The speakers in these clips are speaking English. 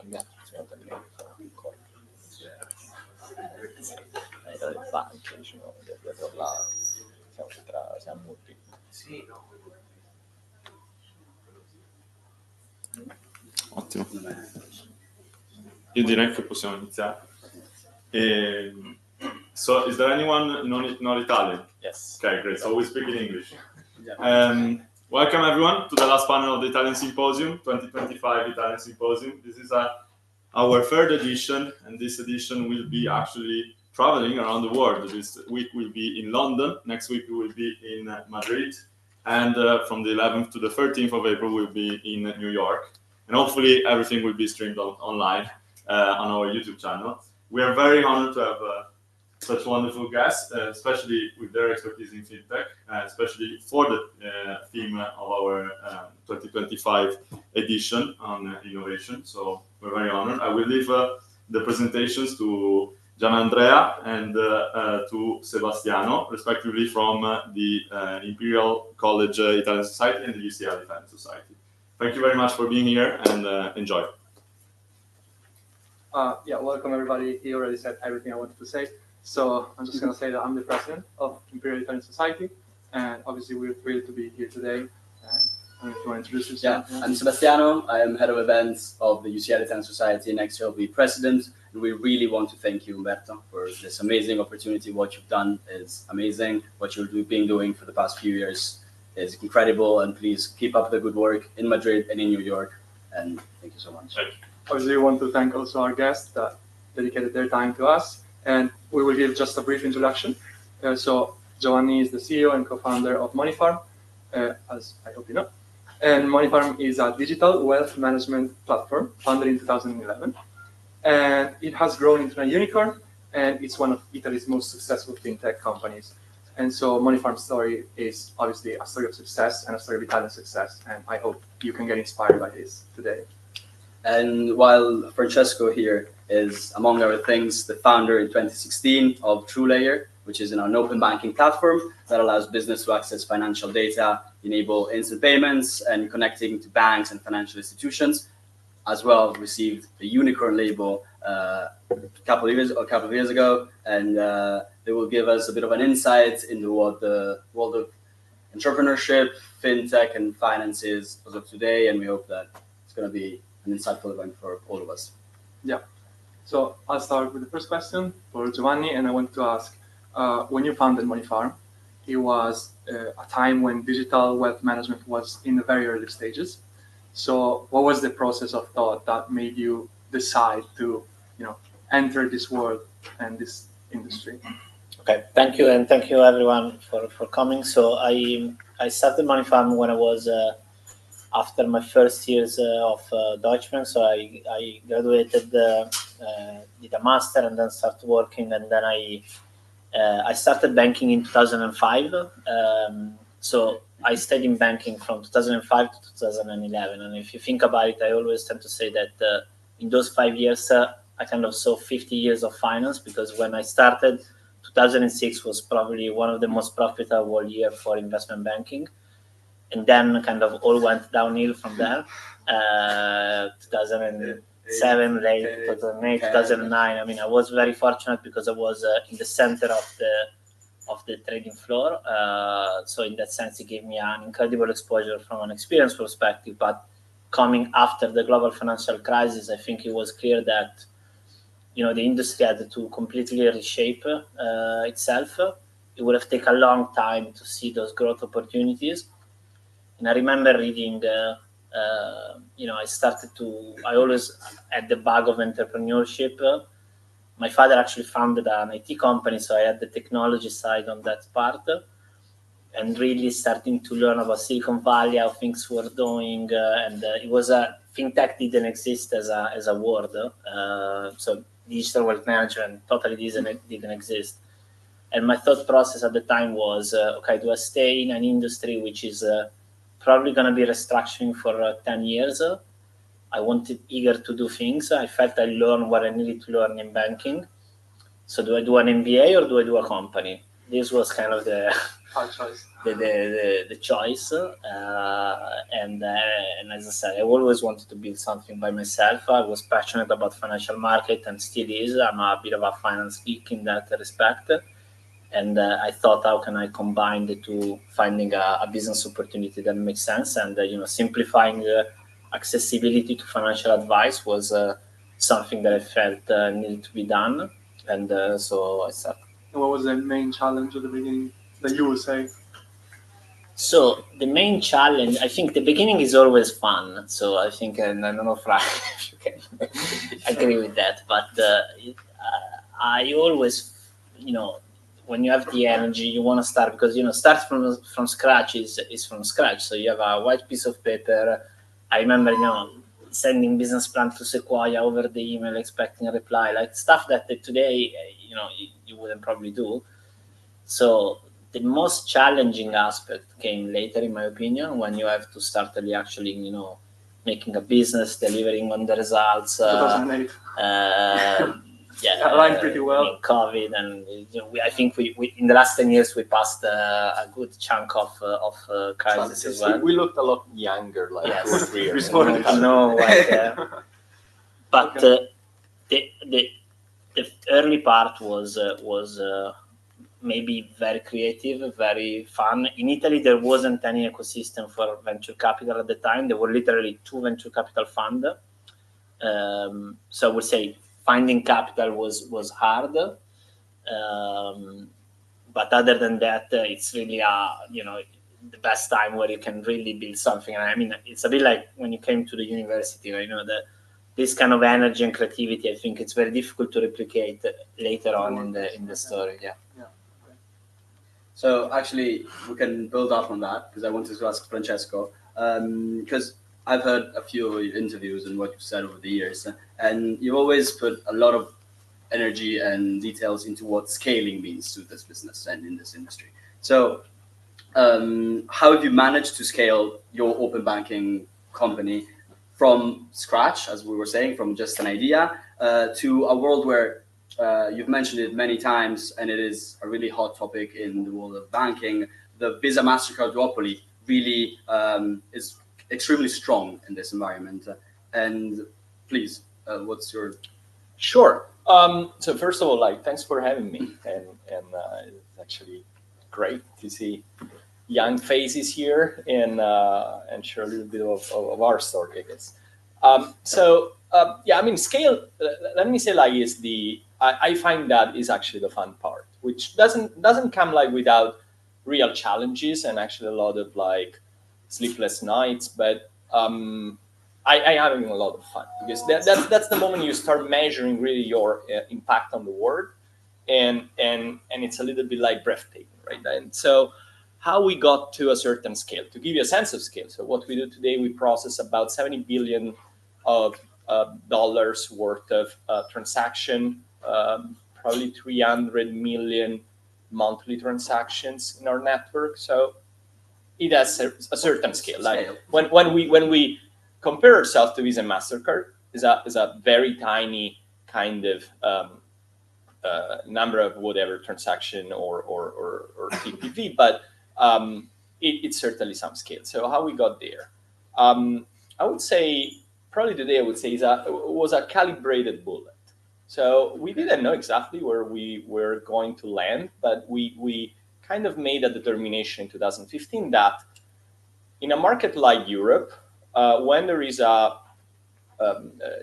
del banco, diciamo, dietro là siamo molti. Ottimo. Io direi che possiamo iniziare. So, is there anyone not Italian? Yes. Okay, great. So we speak in English. Welcome everyone to the last panel of the Italian Symposium, 2025 Italian Symposium. This is our third edition, and this edition will be actually traveling around the world. This week we'll be in London, next week we will be in Madrid, and from the 11th to the 13th of April we'll be in New York. And hopefully everything will be streamed online on our YouTube channel. We are very honored to have such wonderful guests, especially with their expertise in fintech, especially for the theme of our 2025 edition on innovation. So we're very honored. I will leave the presentations to Gianandrea and to Sebastiano, respectively, from the Imperial College Italian Society and the UCL Italian Society. Thank you very much for being here, and enjoy. Yeah, welcome everybody. He already said everything I wanted to say. So I'm just going to say that I'm the president of Imperial Italian Society, and obviously we're thrilled to be here today. I don't know if you want to introduce yourself. Yeah, I'm Sebastiano. I am head of events of the UCL Italian Society. Next year I'll be president, and we really want to thank you, Umberto, for this amazing opportunity. What you've done is amazing. What you've been doing for the past few years is incredible, and please keep up the good work in Madrid and in New York. And thank you so much. Obviously, we want to thank also our guests that dedicated their time to us. And we will give just a brief introduction. So Giovanni is the CEO and co-founder of Moneyfarm, as I hope you know. And Moneyfarm is a digital wealth management platform founded in 2011. And it has grown into a unicorn, and it's one of Italy's most successful fintech companies. And so Moneyfarm's story is obviously a story of success and a story of Italian success. And I hope you can get inspired by this today. And while Francesco here is, among other things, the founder in 2016 of TrueLayer, which is an open banking platform that allows business to access financial data, enable instant payments, and connecting to banks and financial institutions, as well received the unicorn label a couple of years ago, and they will give us a bit of an insight into what the world of entrepreneurship, fintech, and finance is as of today, and we hope that it's going to be an insightful event for all of us. Yeah. So I'll start with the first question for Giovanni, and I want to ask, when you founded Moneyfarm, it was a time when digital wealth management was in the very early stages. So what was the process of thought that made you decide to, enter this world and this industry? Okay, thank you, and thank you everyone for coming. So I started Moneyfarm when I was after my first years of Deutschman. So I graduated, did a master, and then started working, and then I started banking in 2005. So I stayed in banking from 2005 to 2011. And if you think about it, I always tend to say that in those 5 years, I kind of saw 50 years of finance, because when I started, 2006 was probably one of the most profitable years for investment banking. And then kind of all went downhill from there. 2007, late 2008, 2009. I mean, I was very fortunate because I was in the center of the trading floor. So in that sense, it gave me an incredible exposure from an experience perspective. But coming after the global financial crisis, I think it was clear that, the industry had to completely reshape itself. It would have taken a long time to see those growth opportunities. And I remember reading, I always had the bug of entrepreneurship. My father actually founded an IT company, so I had the technology side on that part, and really starting to learn about Silicon Valley, how things were doing, and it was fintech didn't exist as a word, so digital wealth management totally didn't exist. And my thought process at the time was, okay, do I stay in an industry which is probably going to be restructuring for 10 years? I wanted eager to do things. I felt I learned what I needed to learn in banking. So do I do an MBA or do I do a company? This was kind of the the choice. And as I said, I always wanted to build something by myself. I was passionate about financial market and still is. I'm a bit of a finance geek in that respect. And I thought, how can I combine the two, finding a business opportunity that makes sense, and simplifying accessibility to financial advice was something that I felt needed to be done, and so I started. And what was the main challenge at the beginning that you would say? So the main challenge, I think, the beginning is always fun. So I think, and I don't know if you can agree with that, but I always, when you have the energy, you want to start, because start from scratch is from scratch. So you have a white piece of paper. I remember sending business plan to Sequoia over the email, expecting a reply, like stuff that today you wouldn't probably do. So the most challenging aspect came later, in my opinion, when you have to start really actually making a business, delivering on the results. 2008. Yeah, aligned pretty well. COVID, and I think we in the last 10 years we passed a good chunk of crisis as well. We looked a lot younger, like 2 or 3 years. But the early part was maybe very creative, very fun. In Italy, there wasn't any ecosystem for venture capital at the time. There were literally 2 venture capital funds. So I would say finding capital was hard, but other than that, it's really the best time where you can really build something. And I mean, it's a bit like when you came to the university, this kind of energy and creativity. I think it's very difficult to replicate later on in the story. Yeah. So actually, we can build up on that, because I wanted to ask Francesco, because I've heard a few of your interviews and what you've said over the years, and you've always put a lot of energy and details into what scaling means to this business and in this industry. So how have you managed to scale your open banking company from scratch, as we were saying, from just an idea, to a world where you've mentioned it many times, and it is a really hot topic in the world of banking. The Visa MasterCard duopoly really is extremely strong in this environment. And please, what's your... Sure. So first of all, thanks for having me, and it's actually great to see young faces here and share a little bit of our story, I guess. I mean, scale. Let me say, is I find that is actually the fun part, which doesn't come without real challenges and actually a lot of sleepless nights, but I having a lot of fun, because that's the moment you start measuring really your impact on the world, and it's a little bit breathtaking, right? And so how we got to a certain scale, to give you a sense of scale. So what we do today, we process about $70 billion dollars worth of transaction, probably 300 million monthly transactions in our network. So it has a certain scale. When we compare ourselves to Visa and MasterCard, is a very tiny kind of number of whatever transaction or TPV, but it's certainly some scale. So how we got there, I would say probably today was a calibrated bullet. So we didn't know exactly where we were going to land, but we kind of made a determination in 2015 that in a market like Europe, when there is a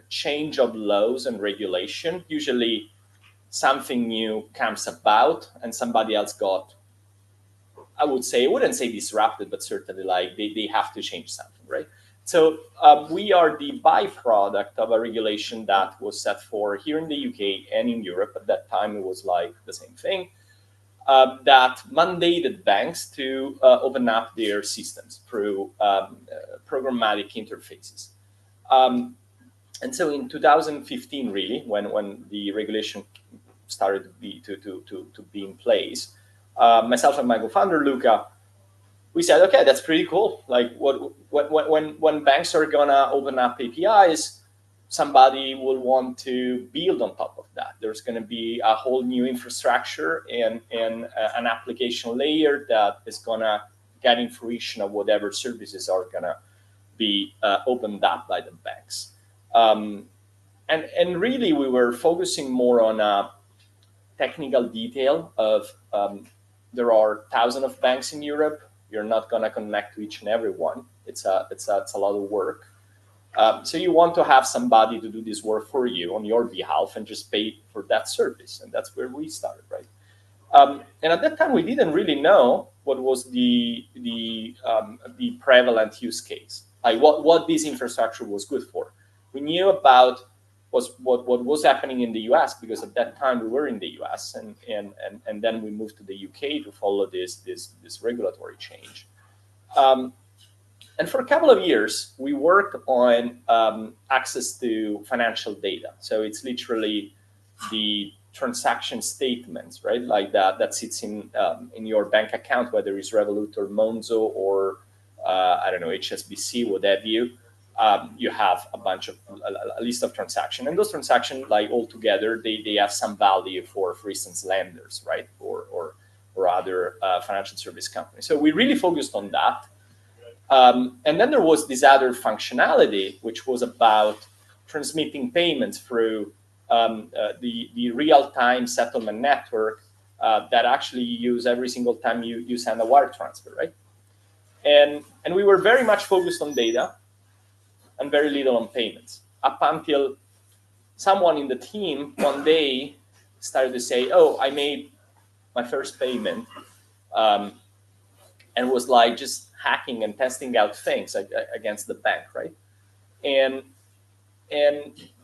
change of laws and regulation, usually something new comes about and somebody else got, I wouldn't say disrupted, but certainly they have to change something, right? So we are the byproduct of a regulation that was set for here in the UK and in Europe. At that time, it was the same thing, that mandated banks to open up their systems through programmatic interfaces. And so in 2015, really, when the regulation started to be in place, myself and my co-founder, Luca, we said, okay, that's pretty cool. When banks are gonna open up APIs, somebody will want to build on top of that. There's going to be a whole new infrastructure and an application layer that is going to get in fruition of whatever services are going to be opened up by the banks. And really, we were focusing more on a technical detail of there are thousands of banks in Europe. You're not going to connect to each and every one. It's a lot of work. So you want to have somebody to do this work for you on your behalf and just pay for that service. And that's where we started, right? And at that time, we didn't really know what was the prevalent use case, like what this infrastructure was good for. We knew about what was happening in the US, because at that time we were in the US, and then we moved to the UK to follow this regulatory change. And for a couple of years, we worked on access to financial data. So it's literally the transaction statements, right? Like that sits in your bank account, whether it's Revolut or Monzo or I don't know, HSBC, what have you. You have a list of transactions, and those transactions, like all together, they have some value for instance, lenders, right, or other financial service companies. So we really focused on that. And then there was this other functionality, which was about transmitting payments through the real-time settlement network that actually you use every single time you send a wire transfer, right? And we were very much focused on data and very little on payments, up until someone in the team one day started to say, oh, I made my first payment, and was like just hacking and testing out things against the bank, right? And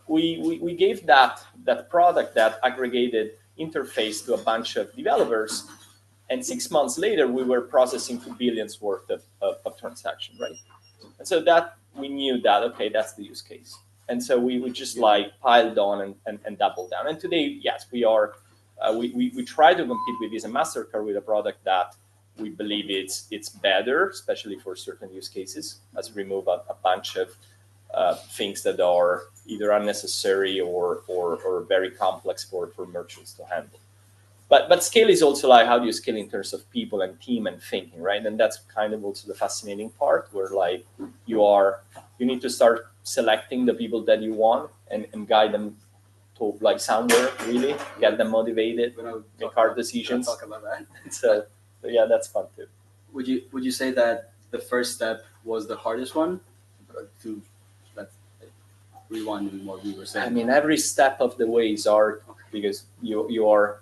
we gave that product, that aggregated interface, to a bunch of developers, and 6 months later we were processing 2 billion worth of transactions, right? And so that we knew that, okay, that's the use case. And so we would just like piled on and doubled down. And today, yes, we are we try to compete with Visa and MasterCard with a product that we believe it's better, especially for certain use cases, as we remove a bunch of things that are either unnecessary or very complex for merchants to handle. But scale is also like, how do you scale in terms of people and team and thinking, right? And that's kind of also the fascinating part, where like you need to start selecting the people that you want and guide them to like somewhere, really get them motivated, make hard decisions. Talk about that. So yeah, that's fun too. Would you say that the first step was the hardest one? To rewind what we were saying. I mean, every step of the way is hard, because you're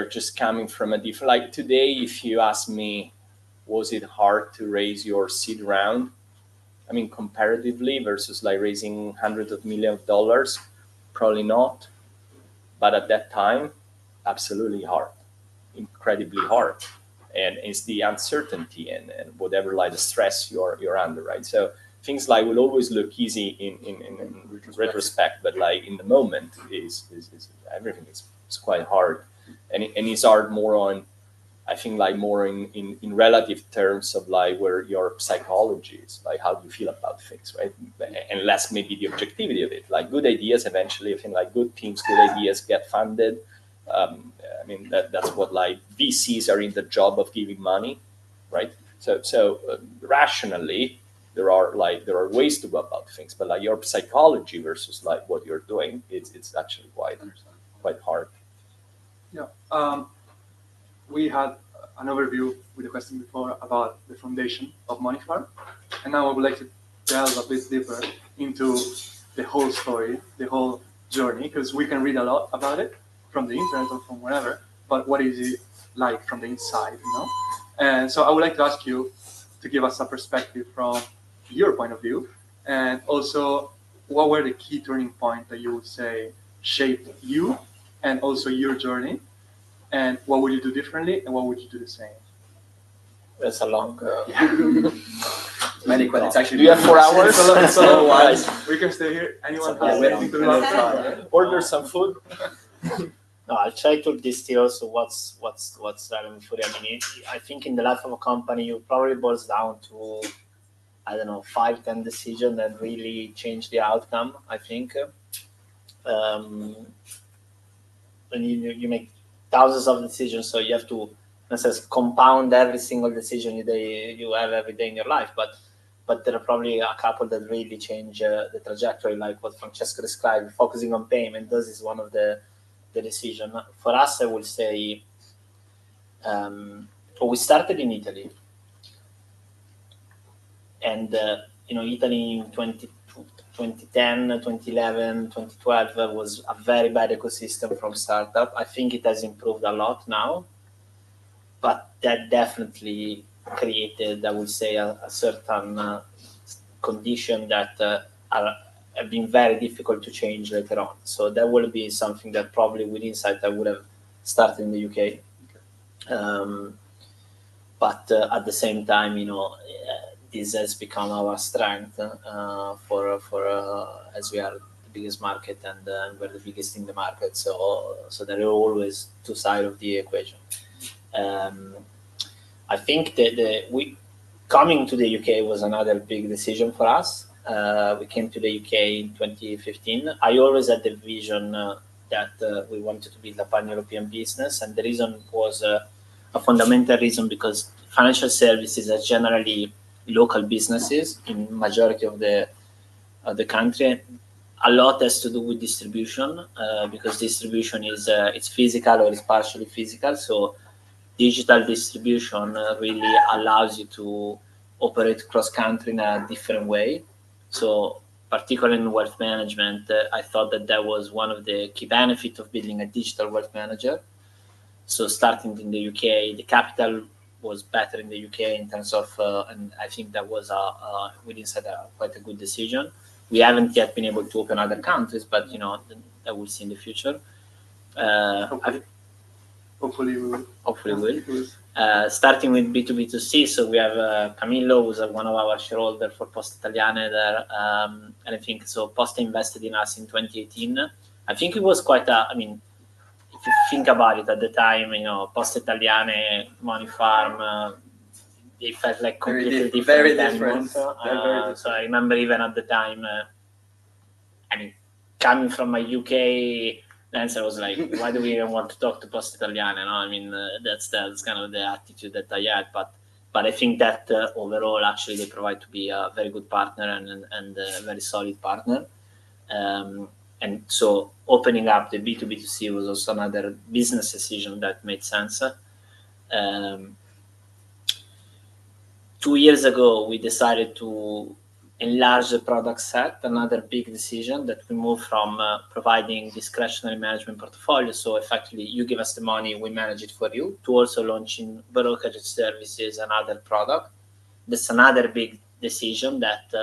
just coming from a different. Like today, if you ask me, was it hard to raise your seed round? I mean, comparatively versus like raising hundreds of millions of dollars, probably not. But at that time, absolutely hard, incredibly hard. And it's the uncertainty and whatever, like the stress you're under, right? So things like will always look easy in retrospect, but like in the moment is everything is quite hard. And it's hard more on, I think, like more in relative terms of like where your psychology is, like how do you feel about things, right? And less maybe the objectivity of it. Like good ideas eventually, I think like good teams, good ideas get funded. I mean, that's what like VCs are in the job of giving money, right? So rationally, there are ways to go about things, but like your psychology versus like what you're doing, it's actually quite hard. Yeah. We had an overview with the question before about the foundation of Moneyfarm, and now I would like to delve a bit deeper into the whole story, the whole journey, because we can read a lot about it from the internet or from wherever, but what is it like from the inside, you know? And so I would like to ask you to give us a perspective from your point of view, and also what were the key turning points that you would say shaped you and also your journey, and what would you do differently and what would you do the same? That's a long. Many questions. It's actually. Do you have 4 hours? It's a long one. We can stay here. Anyone has anything to do? Order some food. No, I'll try to distill also what's relevant for you. I mean, I think in the life of a company, it probably boils down to I don't know, 5-10 decisions that really change the outcome, I think. When you make thousands of decisions, so you have to necessarily compound every single decision you have every day in your life. But there are probably a couple that really change the trajectory, like what Francesco described, focusing on payment. This is one of the decision. For us, I would say, we started in Italy. And, Italy in 2010, 2011, 2012 was a very bad ecosystem from startup. I think it has improved a lot now, but that definitely created, I would say, a certain condition that have been very difficult to change later on. So that will be something that probably with Insight I would have started in the UK. But at the same time, this has become our strength for as we are the biggest market and we're the biggest in the market. So there are always two sides of the equation. I think that we coming to the UK was another big decision for us. We came to the UK in 2015. I always had the vision that we wanted to build a pan-European business, and the reason was a fundamental reason because financial services are generally local businesses in majority of the country. A lot has to do with distribution because distribution is it's physical or it's partially physical. So digital distribution really allows you to operate cross-country in a different way. So particularly in wealth management, I thought that was one of the key benefits of building a digital wealth manager. So starting in the UK, the capital was better in the UK in terms of, and I think that was we decided quite a good decision. We haven't yet been able to open other countries, but that we'll see in the future. Hopefully we will. Hopefully we will. Starting with B2B2C, so we have Camillo, who's one of our shareholders for Poste Italiane there, and I think so. Poste invested in us in 2018. I think it was quite if you think about it at the time, Poste Italiane, Moneyfarm, they felt like completely different. Very different. So I remember even at the time, coming from my UK answer was like, why do we even want to talk to Poste Italiane? That's kind of the attitude that I had. But I think that overall, actually, they provide to be a very good partner and a very solid partner. And so opening up the B2B2C was also another business decision that made sense. 2 years ago, we decided to enlarge the product set, another big decision that we moved from providing discretionary management portfolio. So effectively, you give us the money, we manage it for you, to also launching brokerage services and other product. That's another big decision that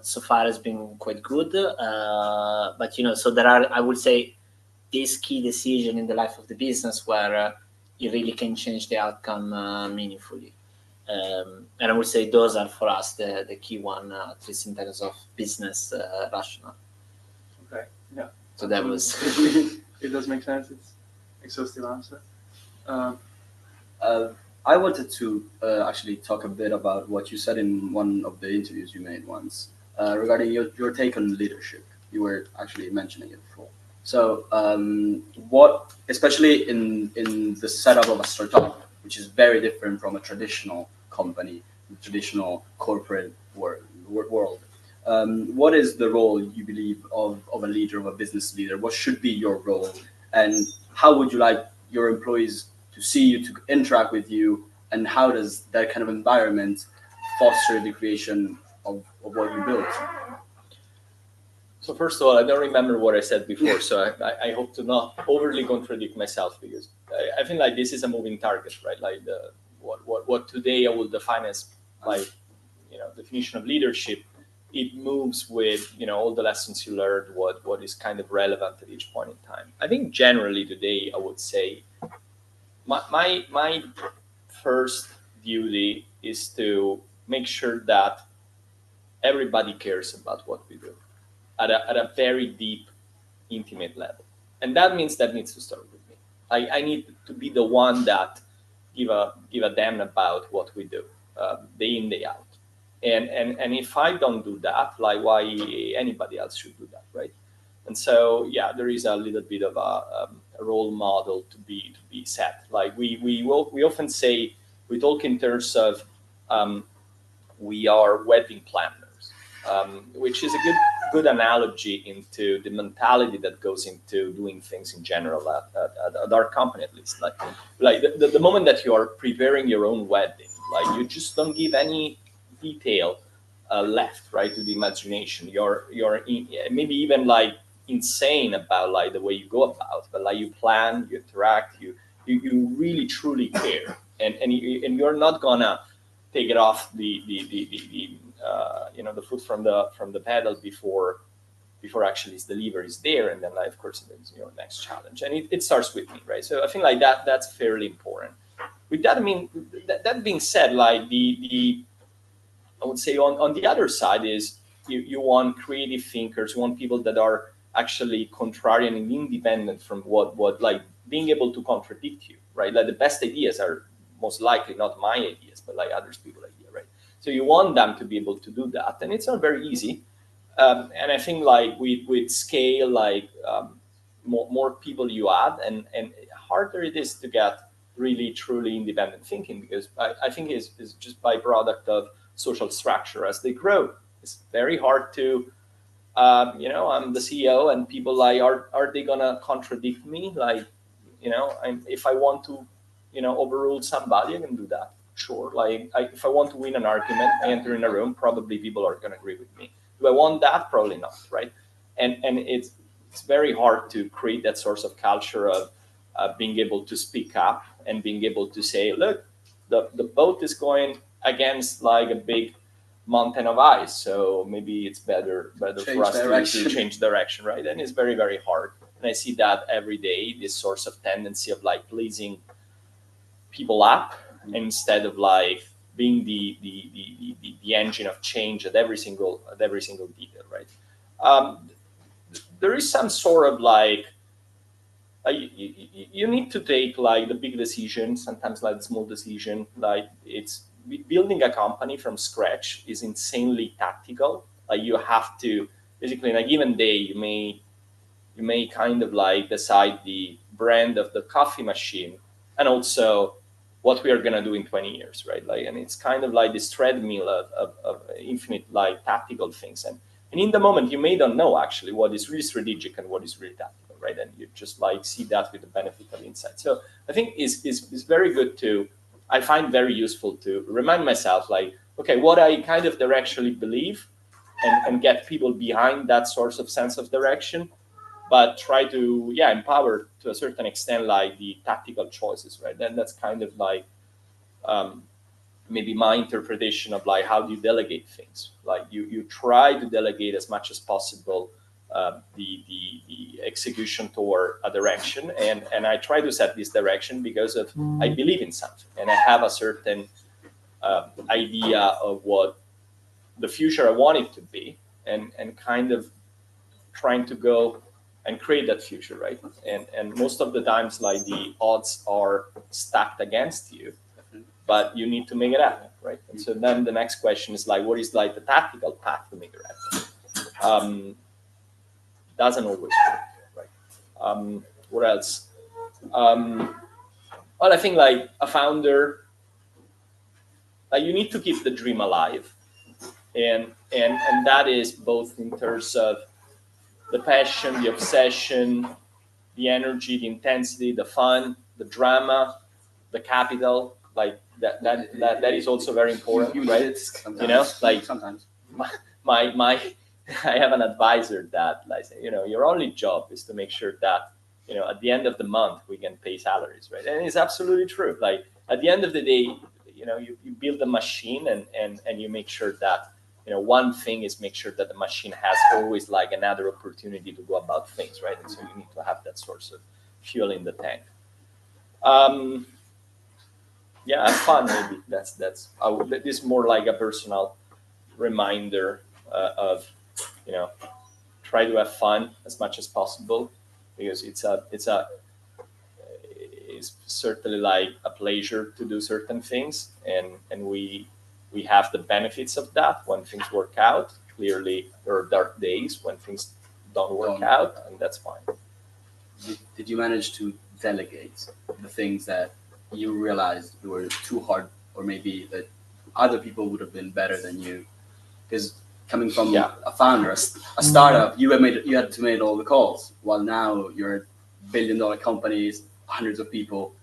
so far has been quite good. But, so there are, I would say, this key decision in the life of the business where you really can change the outcome meaningfully. And I would say those are for us the key one, at least in terms of business rationale. Okay, yeah. So that was... It does make sense. It's exhaustive answer. I wanted to actually talk a bit about what you said in one of the interviews you made once regarding your take on leadership. You were actually mentioning it before. So what, especially in the setup of a startup, which is very different from a traditional company, traditional corporate world, what is the role you believe of a leader, of a business leader? What should be your role? And how would you like your employees to see you, to interact with you, and how does that kind of environment foster the creation of what you built? So first of all, I don't remember what I said before, so I hope to not overly contradict myself, because I think like this is a moving target, right? Like what today I will define as like definition of leadership, it moves with all the lessons you learned, what is kind of relevant at each point in time. I think generally today I would say my first duty is to make sure that everybody cares about what we do at a very deep, intimate level. And that means that needs to start with me. I need to be the one that give a damn about what we do day in, day out. And if I don't do that, like why anybody else should do that, right? And so yeah, there is a little bit of a role model to be set. Like we often say, we talk in terms of we are wedding planners, which is a good analogy into the mentality that goes into doing things in general at our company, at least. Like the moment that you are preparing your own wedding, like you just don't give any detail left, right, to the imagination. You're maybe even like insane about like the way you go about, but like you plan, you interact, you really truly care, and you're not gonna take it off the foot from the pedal before actually its delivery is there, and then like of course there's your next challenge, and it starts with me, right? So I think like that's fairly important. With that, I mean, that being said, like the I would say on the other side is you want creative thinkers, you want people that are actually contrarian and independent from what like being able to contradict you, right? Like the best ideas are most likely not my ideas, but like others people's idea, right? So you want them to be able to do that, and it's not very easy. And I think like with scale, like more people you add, and harder it is to get really truly independent thinking, because I think is just byproduct of social structure. As they grow, it's very hard to I'm the CEO, and people like are they gonna contradict me? Like, if I want to overrule somebody, I can do that, sure. Like if I want to win an argument, I enter in a room, probably people are gonna agree with me. Do I want that? Probably not, right? And it's very hard to create that sort of culture of being able to speak up and being able to say, look, the boat is going against like a big mountain of ice, so maybe it's better for us to change direction, right? And it's very, very hard, and I see that every day, this sort of tendency of like pleasing people up instead of like being the engine of change at every single detail, right? There is some sort of like you need to take like the big decision, sometimes like the small decision. Like it's building a company from scratch is insanely tactical. Like you have to basically in a given day, you may kind of like decide the brand of the coffee machine, and also what we are going to do in 20 years, right? Like, and it's kind of like this treadmill of infinite like tactical things, and in the moment you may not know actually what is really strategic and what is really tactical, right? And you just like see that with the benefit of insight. So I think is very good to, I find very useful to remind myself like, okay, what I kind of directionally believe, and get people behind that sort of sense of direction, but try to empower to a certain extent like the tactical choices, right? Then that's kind of like maybe my interpretation of like how do you delegate things. Like you try to delegate as much as possible the execution toward a direction, and I try to set this direction because of I believe in something, and I have a certain idea of what the future I want it to be, and kind of trying to go and create that future, right? And most of the times like the odds are stacked against you, but you need to make it happen, right? And so then the next question is like, what is like the tactical path to make it happen? Doesn't always work, right? What else? Well, I think like a founder, like you need to keep the dream alive, and that is both in terms of the passion, the obsession, the energy, the intensity, the fun, the drama, the capital. Like that is also very important, right? Like sometimes my I have an advisor that like your only job is to make sure that at the end of the month we can pay salaries, right? And it's absolutely true. Like at the end of the day, you build a machine, and you make sure that one thing is make sure that the machine has always like another opportunity to go about things, right? And so you need to have that source of fuel in the tank. Have fun. Maybe that's this is more like a personal reminder of try to have fun as much as possible, because it's certainly like a pleasure to do certain things, and we we have the benefits of that when things work out. Clearly, there are dark days when things don't work out, and that's fine. Did you manage to delegate the things that you realized were too hard, or maybe that other people would have been better than you? Because coming from a founder, a startup, you had to make all the calls. While now you're a billion-dollar companies, hundreds of people.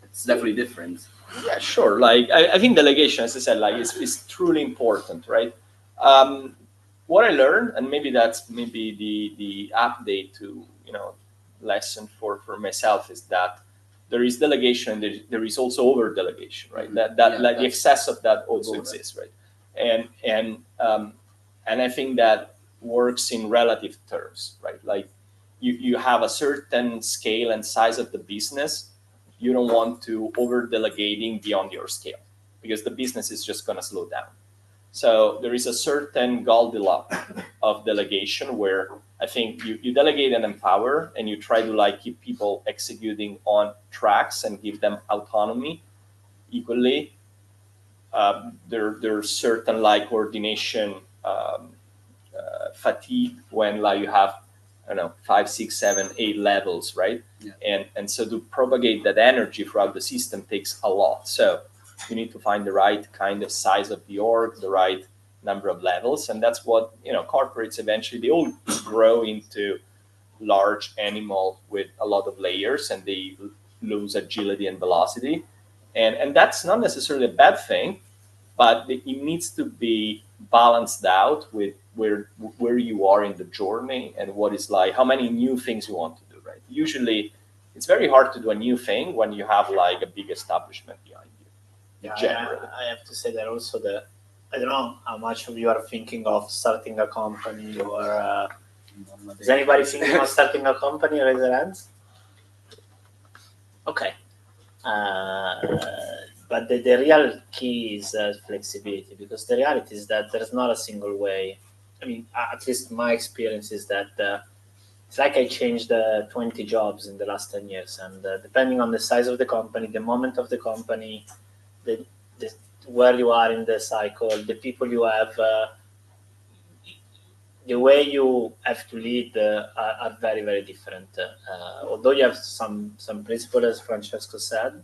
It's definitely different. Yeah, sure. Like I think delegation, as I said, like is truly important, right? What I learned, and maybe that's the update to lesson for myself, is that there is delegation, there is also over delegation, right? The excess of that also exists, right? And I think that works in relative terms, right? Like you have a certain scale and size of the business. You don't want to over delegating beyond your scale, because the business is just going to slow down. So there is a certain Goldilocks of delegation where I think you delegate and empower, and you try to keep people executing on tracks and give them autonomy equally. There's certain coordination fatigue when you have 5, 6, 7, 8 levels, right? Yeah. And so to propagate that energy throughout the system takes a lot. So you need to find the right kind of size of the org, the right number of levels, and that's what corporates eventually, they all grow into large animal with a lot of layers, and they lose agility and velocity, and that's not necessarily a bad thing, but it needs to be balanced out with where you are in the journey and what is how many new things you want to do, right? Usually it's very hard to do a new thing when you have a big establishment behind you. Yeah, generally. I have to say that also I don't know how much of you are thinking of starting a company, or is anybody thinking of starting a company? Raise their hands. Okay. But the real key is flexibility, because the reality is that there's not a single way. I mean, at least my experience is that it's like I changed 20 jobs in the last 10 years. And depending on the size of the company, the moment of the company, where you are in the cycle, the people you have, the way you have to lead are very, very different. Although you have some principles, as Francesco said,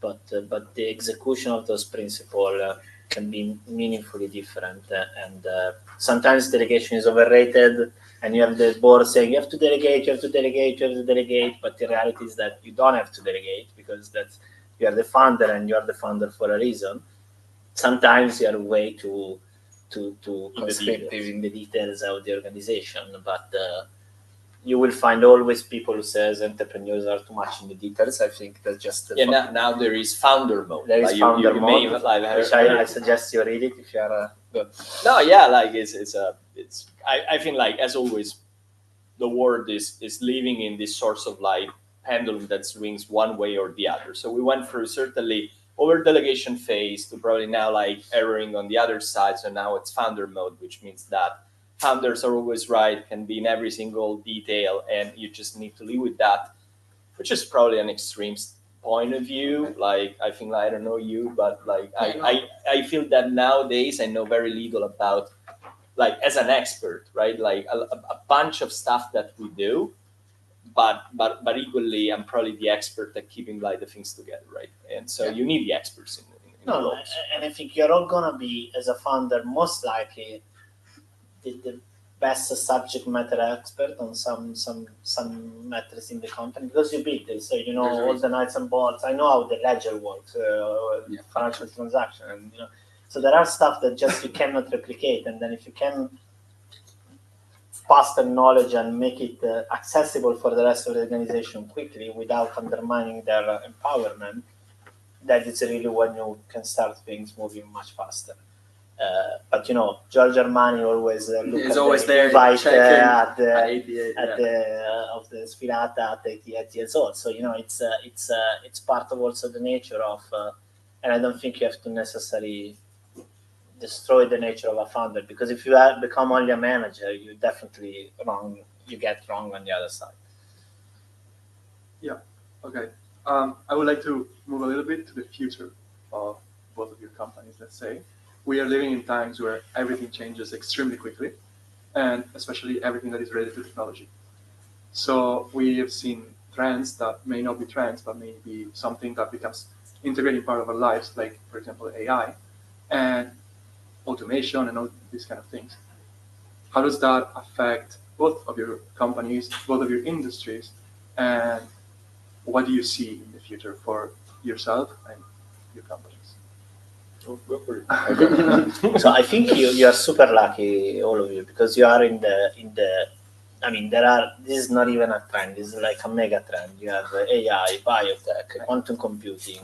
but the execution of those principles can be meaningfully different. And sometimes delegation is overrated, and you have the board saying you have to delegate, but the reality is that you don't have to delegate, because you are the founder, and you are the founder for a reason. Sometimes you are way too constrictive in the details of the organization, but you will find always people who says entrepreneurs are too much in the details. I think that's just now there is founder mode. There is founder mode, which I suggest you read it if you are good. No, yeah, I think as always, the world is living in this sort of pendulum that swings one way or the other. So we went through certainly over delegation phase to probably now erring on the other side. So now it's founder mode, which means that founders are always right, can be in every single detail, and you just need to live with that, which is probably an extreme point of view. I think I don't know you, but I feel that nowadays I know very little about as an expert, right? A bunch of stuff that we do, but equally I'm probably the expert at keeping the things together, right? And so you need the experts in roles. And I think you're all gonna be, as a founder, most likely the best subject matter expert on some matters in the company, because you build it, so you know all the nuts and bolts. I know how the ledger works, financial transaction, and so there are stuff that just you cannot replicate. And then if you can pass the knowledge and make it accessible for the rest of the organization quickly without undermining their empowerment, that is really when you can start things moving much faster. But Giorgio Armani always he's always there invite at of the Sfilata at 88 years old. So it's part of also the nature of, and I don't think you have to necessarily destroy the nature of a founder, because if you become only a manager, you definitely get wrong on the other side. Yeah. Okay. I would like to move a little bit to the future of both of your companies, let's say. we are living in times where everything changes extremely quickly, and especially everything that is related to technology. So we have seen trends that may not be trends, but may be something that becomes integrating part of our lives, like, for example, AI and automation and all these kind of things. How does that affect both of your companies, both of your industries, and what do you see in the future for yourself and your companies? Go for it. So I think you are super lucky, all of you, because you are in the. I mean, this is not even a trend. This is like a mega trend. You have AI, biotech, quantum computing,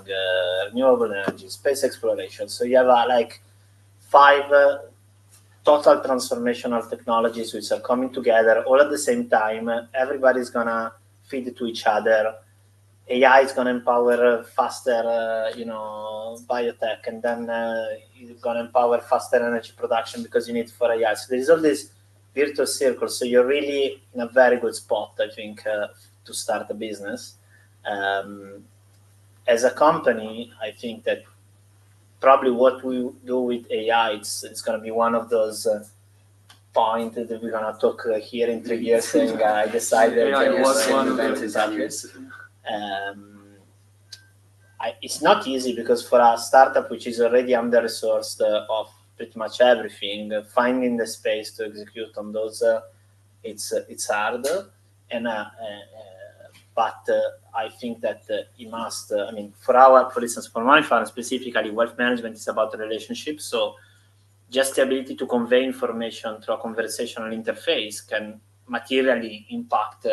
renewable energy, space exploration. So you have like 5 total transformational technologies which are coming together all at the same time. Everybody's gonna feed to each other. AI is gonna empower faster, biotech, and then it's gonna empower faster energy production because you need for AI. So there is all this virtuous circle. So you're really in a very good spot, I think, to start a business. As a company, I think that probably what we do with AI, it's going to be one of those points that we're going to talk here in 3 years saying I decided AI was one of event the is happening. It's not easy because for a startup which is already under-resourced of pretty much everything, finding the space to execute on those, it's hard. And but I think that it must. I mean, for instance, for Moneyfarm specifically, wealth management is about relationships. So just the ability to convey information through a conversational interface can materially impact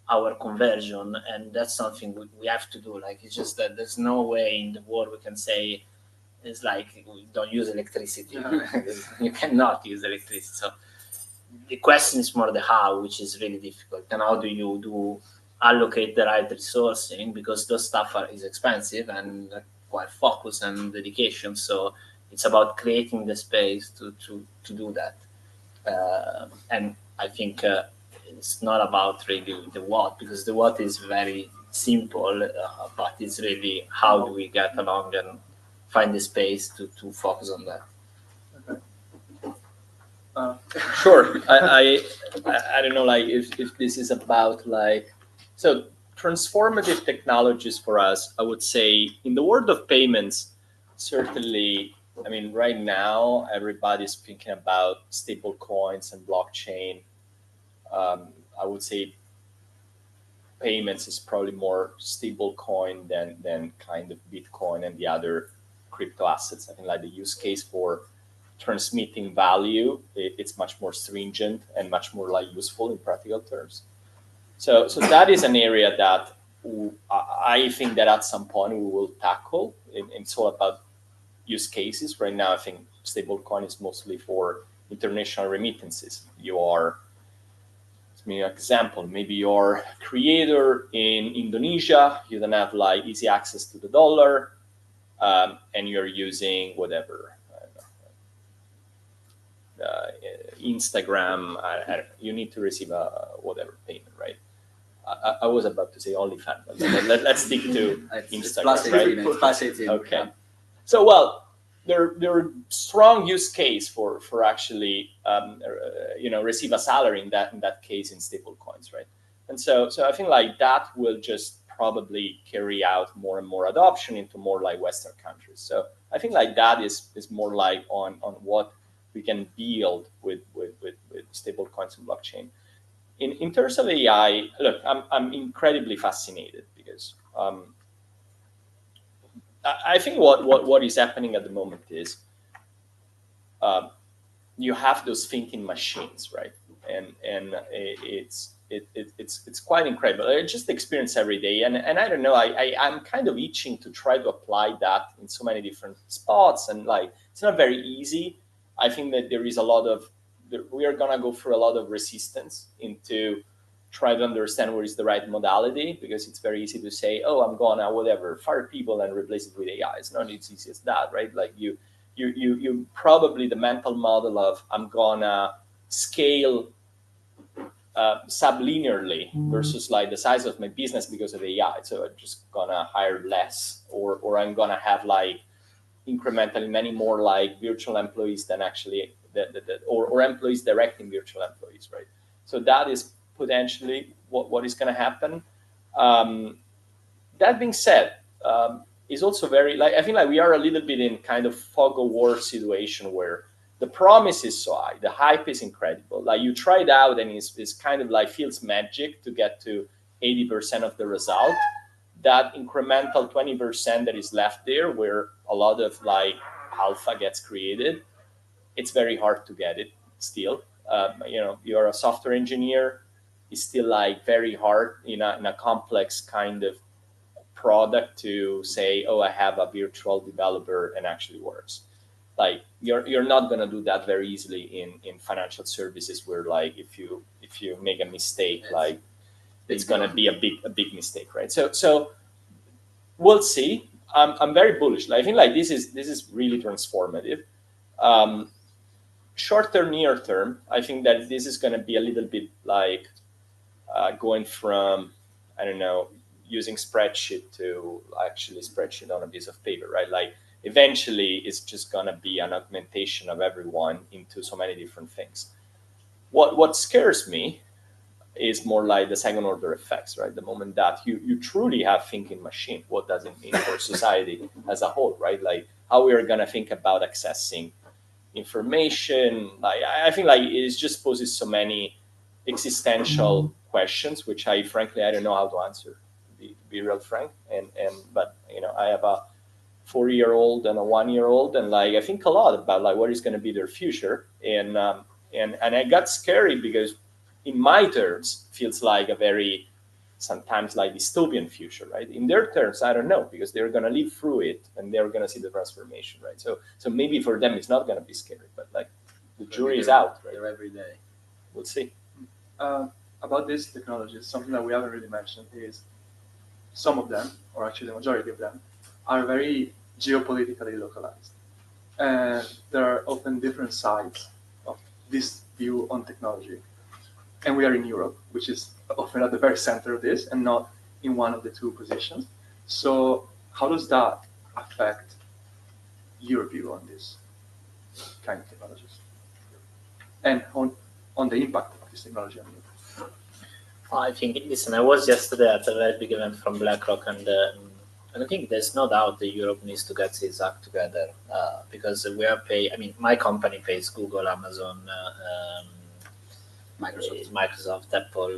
our conversion, and that's something we have to do. Like, it's just that there's no way in the world we can say it's like we don't use electricity. You cannot use electricity. So the question is more the how, which is really difficult. And how do you allocate the right resourcing, because those stuff is expensive and quite focus and dedication. So it's about creating the space to do that. And I think it's not about really the what, because the what is very simple, but it's really how do we get along and find the space to focus on that. Sure. I don't know, like if this is about like, so transformative technologies for us, I would say in the world of payments, certainly, I mean, right now, everybody's thinking about stable coins and blockchain. I would say payments is probably more stable coin than kind of Bitcoin and the other crypto assets. I think like the use case for transmitting value, it's much more stringent and much more like useful in practical terms. So that is an area that I think that at some point we will tackle. It's all about use cases. Right now, I think stablecoin is mostly for international remittances. You are, let me give an example, maybe you're a creator in Indonesia, you don't have like easy access to the dollar, and you're using whatever, Instagram, you need to receive a whatever payment, right? I was about to say OnlyFans, but let's stick to Instagram, right? It's plus 18. Okay. So, well, there are strong use case for actually, receive a salary in that case in stable coins, right? And so I think like that will just probably carry out more and more adoption into more like Western countries. So I think like that is more like on what we can build with stable coins and blockchain. In terms of AI, look, I'm incredibly fascinated because I think what is happening at the moment is you have those thinking machines, right? And it's quite incredible. I just experience every day, and I don't know, I'm kind of itching to try to apply that in so many different spots, and like it's not very easy. I think that there is we are gonna go through a lot of resistance into try to understand what is the right modality, because it's very easy to say, oh, I'm gonna whatever fire people and replace it with AI. It's not as easy as that, right? Like you probably the mental model of I'm gonna scale sublinearly versus like the size of my business because of AI. So I'm just gonna hire less, or I'm gonna have like incrementally many more like virtual employees than actually or employees directing virtual employees, right? So that is potentially what is going to happen. That being said, is also very I think we are a little bit in kind of fog of war situation where the promise is so high, the hype is incredible. Like you try it out and it's kind of feels magic to get to 80% of the result. That incremental 20% that is left there, where a lot of alpha gets created, it's very hard to get it still. You're a software engineer, it's still very hard in a complex kind of product to say, oh, I have a virtual developer and actually works. You're not going to do that very easily in financial services, where if you make a mistake, it's going to be a big mistake, right? So we'll see. I'm very bullish. I think this is really transformative. Short term, near term, I think that this is going to be a little bit going from, I don't know, using spreadsheet to actually spreadsheet on a piece of paper, right? Eventually it's just going to be an augmentation of everyone into so many different things. What scares me is more the second order effects, right? The moment that you truly have thinking machine, what does it mean for society as a whole, right? How we are going to think about accessing information. I think it just poses so many existential questions, which frankly I don't know how to answer, to be real frank. But I have a 4-year-old and a 1-year-old, and I think a lot about what is going to be their future. And I got scary because in my terms feels a very sometimes dystopian future, right? In their terms, I don't know, because they're going to live through it and they're going to see the transformation, right? So maybe for them it's not going to be scary, but the jury is out, right? They're every day. We'll see. About these technologies, something that we haven't really mentioned is some of them, or actually the majority of them, are very geopolitically localized. And there are often different sides of this view on technology. And we are in Europe, which is often at the very center of this and not in one of the two positions. So how does that affect your view on this kind of technologies? And on the impact of this technology on you? I think, listen, I was yesterday at a very big event from BlackRock, and I think there's no doubt that Europe needs to get its act together, because we are my company pays Google, Amazon, Microsoft, Apple,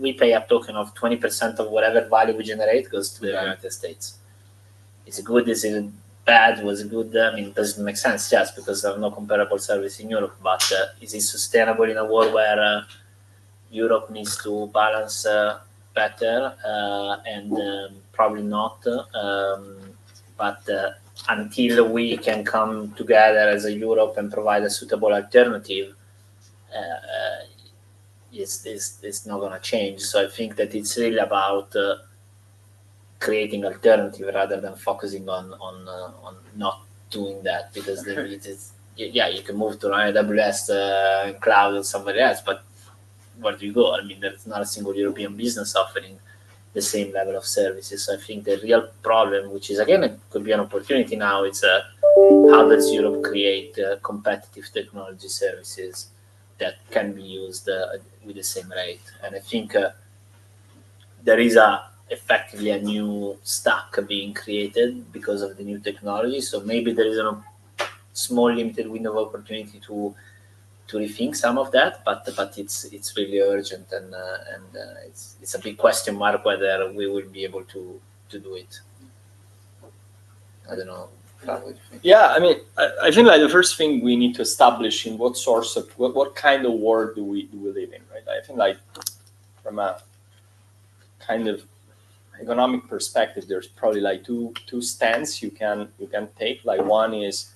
we pay a token of 20% of whatever value we generate goes to the United States. Is it good? Is it bad? Was it good? It doesn't make sense just because there are no comparable service in Europe. But is it sustainable in a world where Europe needs to balance better? And probably not. But until we can come together as a Europe and provide a suitable alternative, it's not going to change. So I think that it's really about creating alternative rather than focusing on not doing that, because you can move to an AWS cloud or somebody else, but where do you go? There's not a single European business offering the same level of services. So I think the real problem, which is again it could be an opportunity now, is how does Europe create competitive technology services that can be used with the same rate? And I think there is effectively a new stack being created because of the new technology. So maybe there is a small limited window of opportunity to rethink some of that, but it's really urgent, and it's a big question mark whether we will be able to do it. I don't know. Yeah, I think the first thing we need to establish in what source of what kind of world do we live in, right? I think from a kind of economic perspective, there's probably two stands you can take. One is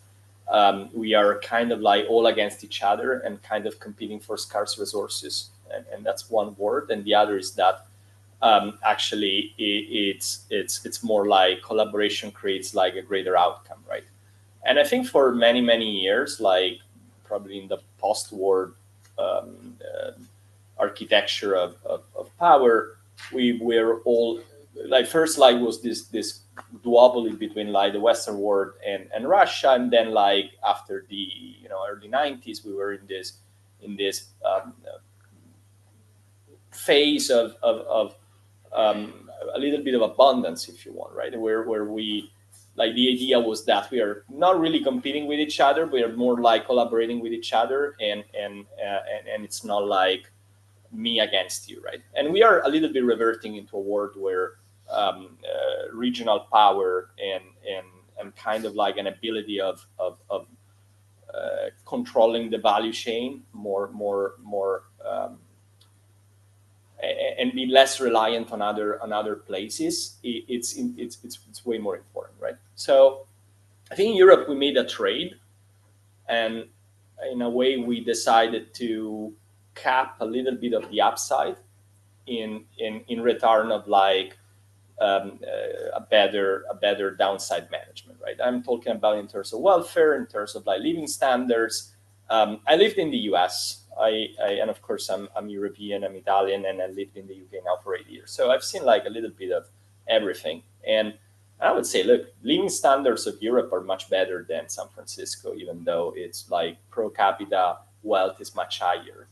we are kind of all against each other and kind of competing for scarce resources, and that's one word. And the other is that actually it's more collaboration creates a greater outcome, right? And I think for many years, probably in the post-war architecture of power, we were all first was this duopoly between like the Western world and Russia, and then like after the early 90s, we were in this phase of a little bit of abundance, if you want, right? Where we like the idea was that we are not really competing with each other, we are more like collaborating with each other, and it's not like me against you, right? And we are a little bit reverting into a world where regional power and kind of like an ability of controlling the value chain more and be less reliant on other places. It's way more important, right? So I think in Europe we made a trade, and in a way we decided to cap a little bit of the upside in return of like a better downside management, right? I'm talking about in terms of welfare, in terms of like living standards. I lived in the US. And of course I'm European, I'm Italian, and I lived in the UK now for 8 years. So I've seen like a little bit of everything. And I would say, look, living standards of Europe are much better than San Francisco, even though it's like pro capita wealth is much higher.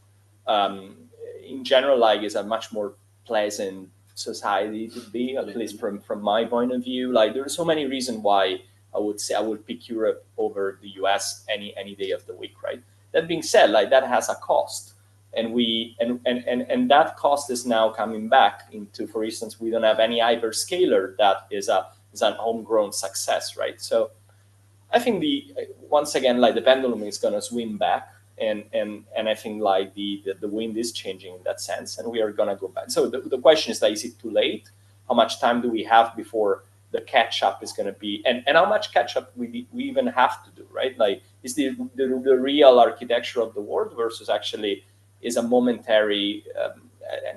In general, like it's a much more pleasant society to be, at least from my point of view. Like there are so many reasons why I would say I would pick Europe over the US any day of the week, right? That being said, like that has a cost, and that cost is now coming back into, for instance, we don't have any hyperscaler that is an homegrown success, right? So I think once again, like the pendulum is going to swing back, and I think like the wind is changing in that sense, and we are going to go back. So the question is, like, is it too late? How much time do we have before the catch up is going to be, and how much catch up we even have to do, right? Like, is the real architecture of the world versus actually is a momentary,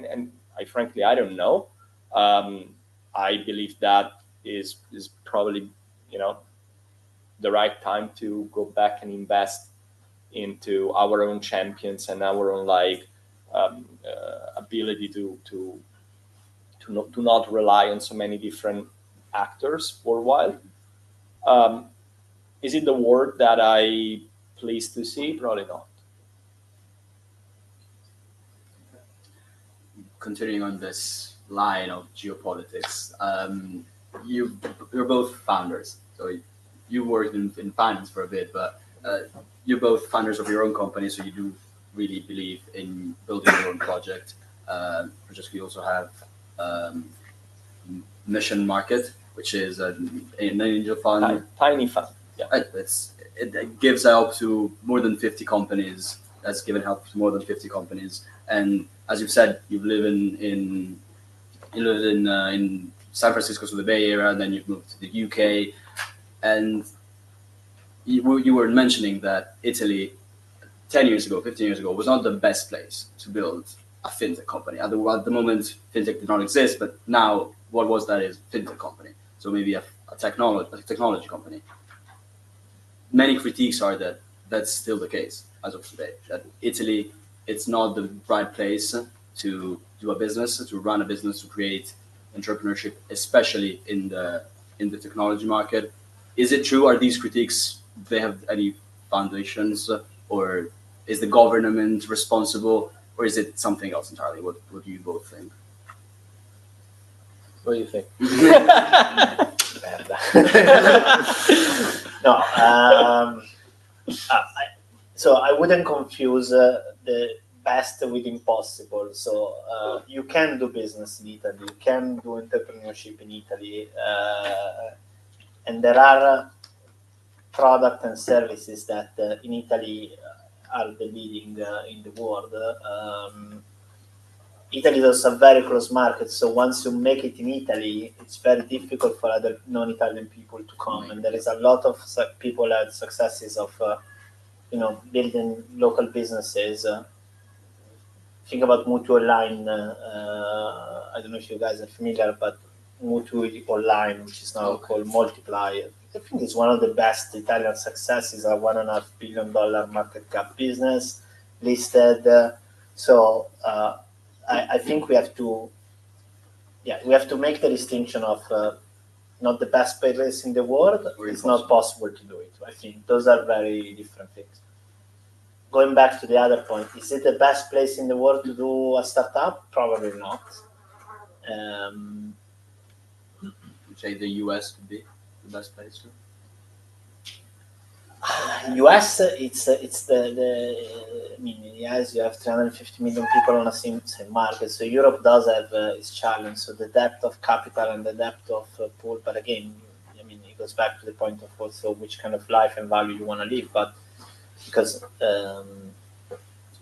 and I frankly, I don't know. I believe that is probably, the right time to go back and invest into our own champions and our own like ability to not rely on so many different actors for a while. Is it the world that I pleased to see? Probably not. Continuing on this line of geopolitics, you're both founders, so you worked in finance for a bit, but you're both founders of your own company, so you do really believe in building your own project. Francesco, you also have Mission Market, which is an angel fund. Tiny fund. Yeah. It gives help to more than 50 companies. That's given help to more than 50 companies. And as you've said, you live in San Francisco, so the Bay Area, and then you've moved to the UK. And you were mentioning that Italy 10 years ago, 15 years ago, was not the best place to build a fintech company. At the moment, fintech did not exist, but now what was that is fintech company. So maybe a technology company. Many critiques are that that's still the case as of today, that Italy, it's not the right place to do a business, to run a business, to create entrepreneurship, especially in the technology market. Is it true? Are these critiques, they have any foundations, or is the government responsible, or is it something else entirely? What do you both think? What do you think? No, so I wouldn't confuse the best with impossible. So you can do business in Italy, you can do entrepreneurship in Italy, and there are products and services that in Italy are the leading in the world. Italy is a very close market, so once you make it in Italy, it's very difficult for other non-Italian people to come. And there is a lot of people that had successes of, building local businesses. Think about Mutu Online. I don't know if you guys are familiar, but Mutu Online, which is now called Multiply, I think it's one of the best Italian successes. A $1.5 billion market cap business listed. So I think we have to make the distinction of not the best place in the world, it's not possible to do it. I think those are very different things. Going back to the other point, is it the best place in the world to do a startup? Probably not. You'd say the US could be the best place to. US, it's the I mean, yes, you have 350 million people on a same market. So Europe does have its challenge. So the depth of capital and the depth of pool. But again, I mean, it goes back to the point of also which kind of life and value you want to live. But because,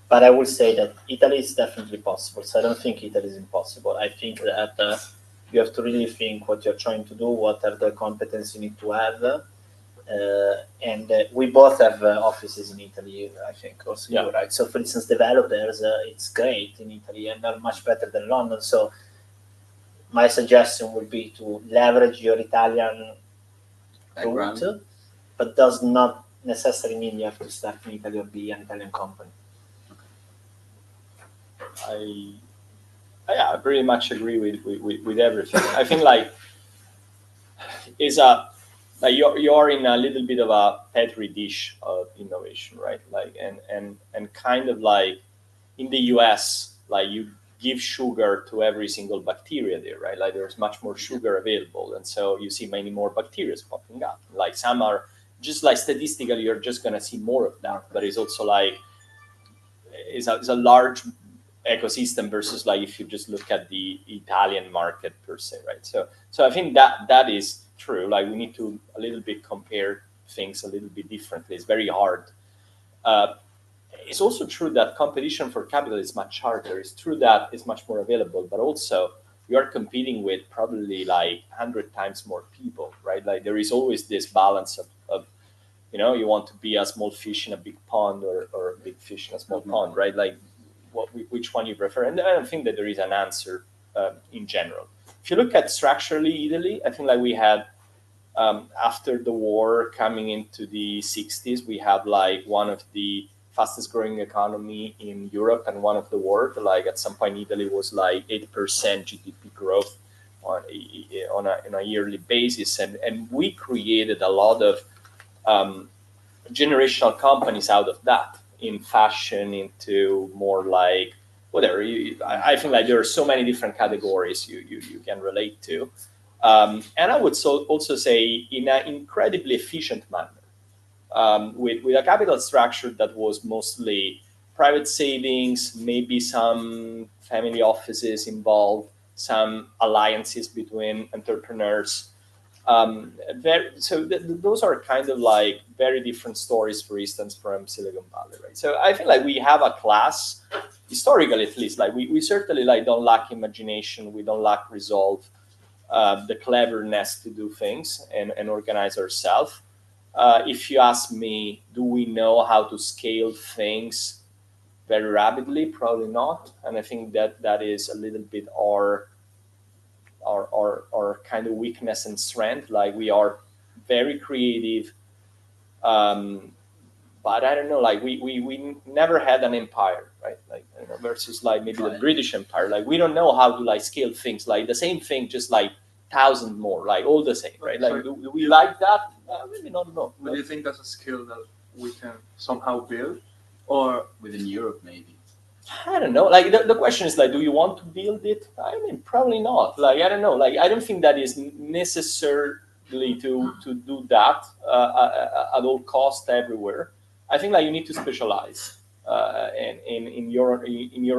but I would say that Italy is definitely possible. So I don't think Italy is impossible. I think that you have to really think what you're trying to do, what are the competencies you need to have. And we both have offices in Italy, I think, also, yeah. Right? So, for instance, developers, it's great in Italy and are much better than London. So, my suggestion would be to leverage your Italian route, but does not necessarily mean you have to start in Italy or be an Italian company. I pretty much agree with everything. I think like you're in a little bit of a petri dish of innovation, right? Like and kind of like in the US, like you give sugar to every single bacteria there, right? Like there's much more sugar available, and so you see many more bacteria popping up. Like some are just like statistically, you're just gonna see more of that, but it's also like it's a large ecosystem versus like if you just look at the Italian market per se, right? So I think that is true. Like we need to a little bit compare things a little bit differently. It's very hard. It's also true that competition for capital is much harder. It's true that it's much more available, but also you are competing with probably like 100 times more people, right? Like there is always this balance of you want to be a small fish in a big pond or a big fish in a small pond, right? Like which one you prefer? And I don't think that there is an answer in general. If you look at structurally Italy, I think like we had after the war coming into the 60s, we had like one of the fastest growing economy in Europe and one of the world. Like at some point, Italy was like 8% GDP growth on a yearly basis, and we created a lot of generational companies out of that in fashion into more like whatever. I think like there are so many different categories you can relate to. And I would also say in an incredibly efficient manner, with a capital structure that was mostly private savings, maybe some family offices involved, some alliances between entrepreneurs. Those are kind of like very different stories, for instance, from Silicon Valley, right? So I feel like we have a class, historically at least, like we certainly like don't lack imagination, we don't lack resolve, the cleverness to do things and organize ourselves. If you ask me, do we know how to scale things very rapidly? Probably not. And I think that is a little bit our kind of weakness and strength. Like we are very creative, but I don't know, like we never had an empire, right? Like versus like maybe the British Empire. Like we don't know how to like scale things, like the same thing, just like 1,000 more, like all the same, right? Like do we like that? Maybe not. No. But do you think that's a skill that we can somehow build, or within Europe maybe? I don't know. Like the question is like, do you want to build it? I mean, probably not. Like I don't know. Like I don't think that is necessarily to do that at all cost everywhere. I think like you need to specialize in your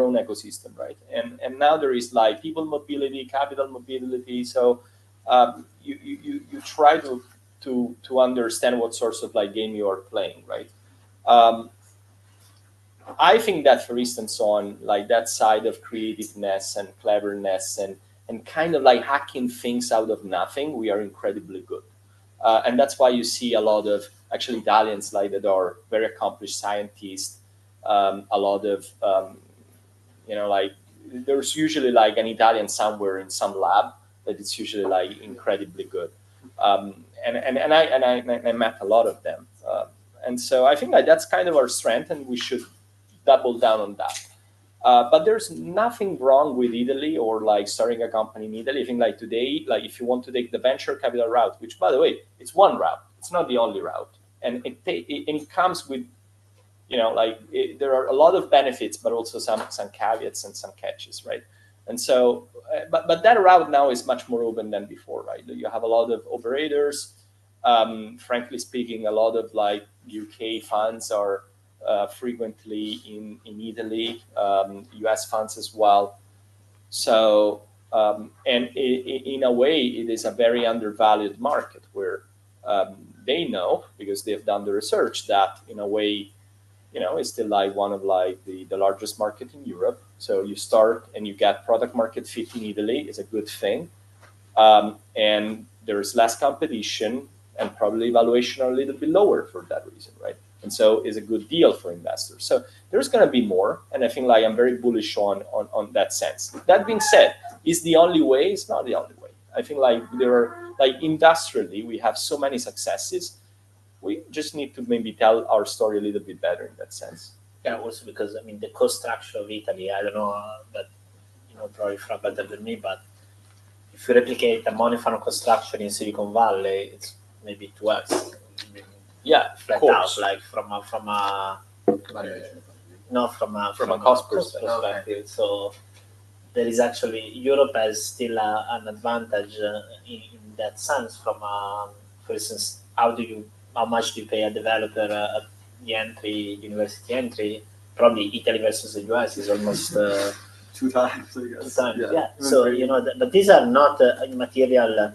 own ecosystem, right? And now there is like people mobility, capital mobility. So you try to understand what sorts of like game you are playing, right? I think that, for instance, on like that side of creativeness and cleverness and kind of like hacking things out of nothing, we are incredibly good. And that's why you see a lot of actually Italians like that are very accomplished scientists. A lot of, like there's usually like an Italian somewhere in some lab that is usually like incredibly good. And I met a lot of them. And so I think like that's kind of our strength, and we should double down on that. But there's nothing wrong with Italy or like starting a company in Italy. I think like today, like if you want to take the venture capital route, which by the way, it's one route, it's not the only route, and it comes with, you know, like there are a lot of benefits, but also some caveats and some catches, right? And so, but that route now is much more open than before, right? You have a lot of operators. Frankly speaking, a lot of like UK funds are frequently in Italy, US funds as well. So, and in a way, it is a very undervalued market where they know, because they've done the research, that in a way, you know, it's still like one of like the largest market in Europe. So you start and you get product market fit in Italy is a good thing. And there's less competition and probably valuation are a little bit lower for that reason, right? And so it's a good deal for investors. So there's going to be more. And I think like I'm very bullish on that sense. That being said, is the only way? It's not the only way. I think like there are like industrially, we have so many successes. We just need to maybe tell our story a little bit better in that sense. Yeah, also because I mean the cost structure of Italy, I don't know, but you know probably far better than me. But if you replicate a Moneyfarm construction in Silicon Valley, it's maybe 2x. Yeah, flat out, like from a cost perspective. Okay. So there is actually Europe has still an advantage in that sense. From for instance, how much do you pay a developer at the entry, university entry? Probably Italy versus the US is almost 2 times, I guess. 2 times. Yeah. So you know, but these are not immaterial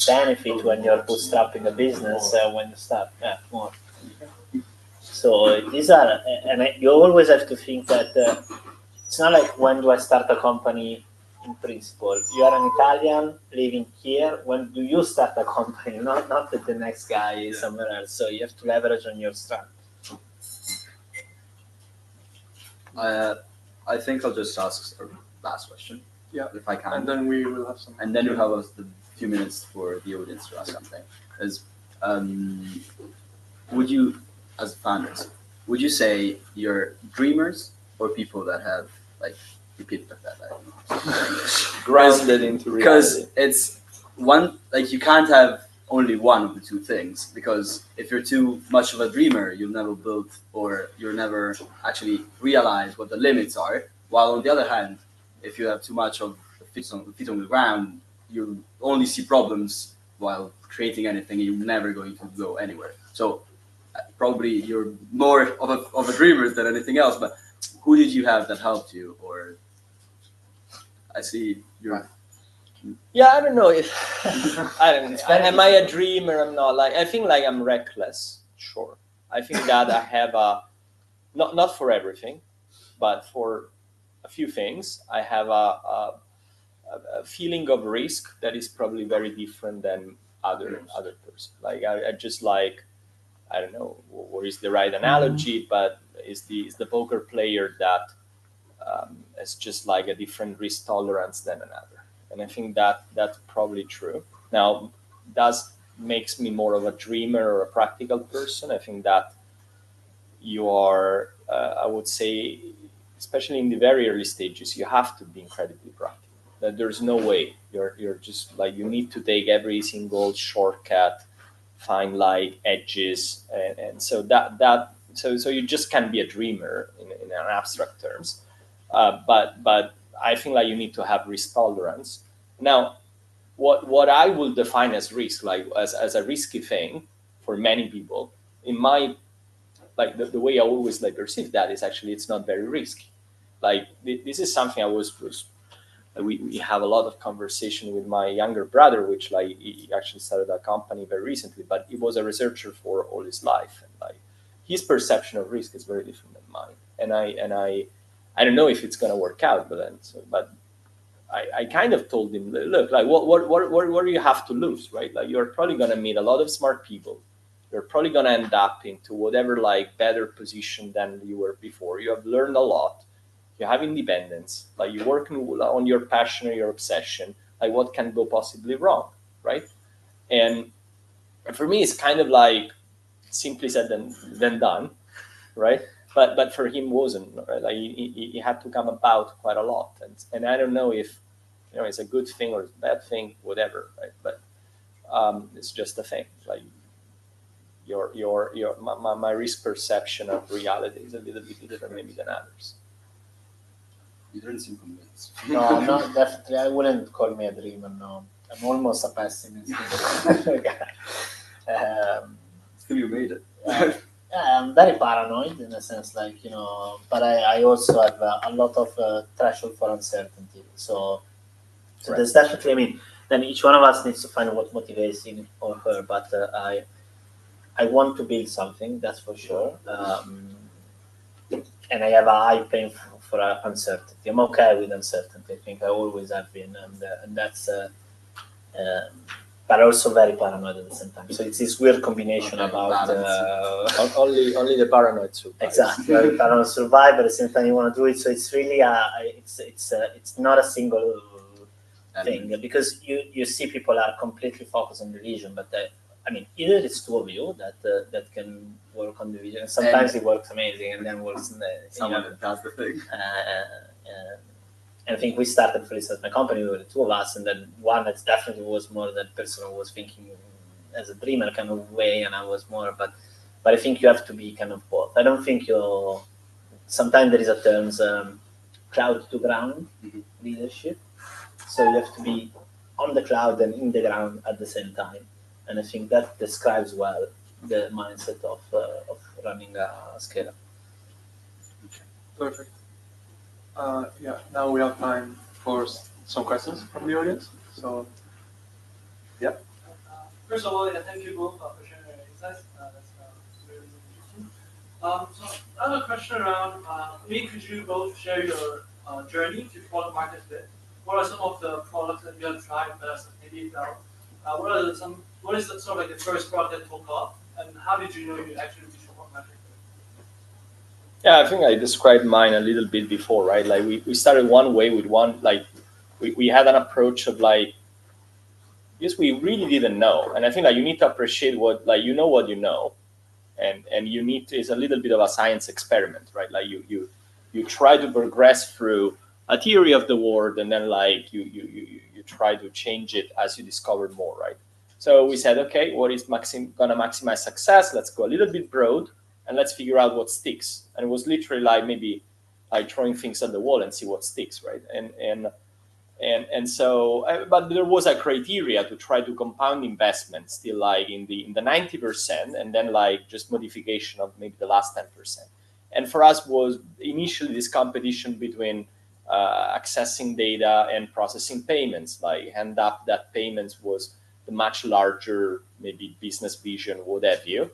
benefit when you're bootstrapping a business. When you start, more. So these are, and you always have to think that it's not like when do I start a company. In principle, you are an Italian living here. When do you start a company? Not that the next guy is somewhere else. So you have to leverage on your strength. I think I'll just ask our last question. Yeah, if I can. and then we will have some. And then we'll have a few minutes for the audience to ask something. Would you, as founders, would you say you're dreamers or people that have like repeat that? Grounded into reality. Because it's one, like you can't have only one of the two things, because if you're too much of a dreamer, you'll never build or you'll never actually realize what the limits are. While on the other hand, if you have too much of feet on the ground, you only see problems while creating anything, you're never going to go anywhere. So probably you're more of a dreamer than anything else, but who did you have that helped you? Or I see you're. Yeah, I don't know if I don't know. Am I a dreamer? I'm not. Like I think like I'm reckless. Sure. I think that I have a not for everything, but for a few things, I have a feeling of risk that is probably very different than other person. Like I just like, I don't know what is the right analogy, but is the poker player that is just like a different risk tolerance than another. And I think that that's probably true. Now, that makes me more of a dreamer or a practical person. I think that you are, I would say, especially in the very early stages, you have to be incredibly practical. That there's no way you're just like, you need to take every single shortcut, find like edges, and so so you just can't be a dreamer in an abstract terms. But I think like you need to have risk tolerance. Now, what I will define as risk, like as a risky thing for many people, in my like the way I always like perceive that is actually it's not very risky. Like this is something I was we have a lot of conversation with my younger brother, which like he actually started a company very recently, but he was a researcher for all his life, and like his perception of risk is very different than mine. And I don't know if it's gonna work out, but I kind of told him, look, like what do you have to lose, right? Like you're probably gonna meet a lot of smart people. You're probably gonna end up into whatever like better position than you were before. You have learned a lot. You have independence, like you're working on your passion or your obsession, like what can go possibly wrong, right? And for me, it's kind of like simply said than done, right? but for him wasn't, right? Like he had to come about quite a lot, and I don't know if it's a good thing or a bad thing, whatever, right? But it's just a thing. Like my risk perception of reality is a little bit different maybe than others. You didn't seem convinced. No, no, definitely. I wouldn't call me a dreamer. No, I'm almost a pessimist. Still, you made it. I'm very paranoid in a sense, like, but I also have a lot of threshold for uncertainty. So Right. There's definitely, I mean, then each one of us needs to find what motivates him or her. But I want to build something, that's for sure. And I have a high pain for uncertainty. I'm okay with uncertainty. I think I always have been, and that's. But also very paranoid at the same time. So it's this weird combination about only the paranoid survive. Exactly, very paranoid survive, but at the same time you want to do it. So it's really it's not a single thing, because you see people are completely focused on the vision, but I mean, either it's two of you that can work on the vision. Sometimes it works amazing, and then works in the someone does the thing. And I think we started, for instance, my company, we were the two of us, and then one that definitely was more that person who was thinking as a dreamer kind of way, and I was more, but I think you have to be kind of both. I don't think sometimes there is a term, cloud to ground leadership. So you have to be on the cloud and in the ground at the same time. And I think that describes well the mindset of running a scale-up. Perfect. Now we have time for some questions from the audience. So, yeah. First of all, thank you both for sharing your insights. That's really interesting. So I have a question around, maybe could you both share your journey to product market fit? What are some of the products that you have tried that maybe failed? What is sort of like the first product that took off, and how did you know you actually reached your product market fit? Yeah, I think I described mine a little bit before, right? Like we started one way with one, like we had an approach of like, yes, we really didn't know. And I think that you need to appreciate what you know, and you need to, it's a little bit of a science experiment, right? Like you try to progress through a theory of the world, and then like you try to change it as you discover more, right? So we said, okay, what is gonna maximize success? Let's go a little bit broad, and let's figure out what sticks. And it was literally like maybe like throwing things at the wall and see what sticks, right? And so, but there was a criteria to try to compound investment still like in the 90%, and then like just modification of maybe the last 10%. And for us was initially this competition between accessing data and processing payments. Like hand up that payments was the much larger maybe business vision, what have you.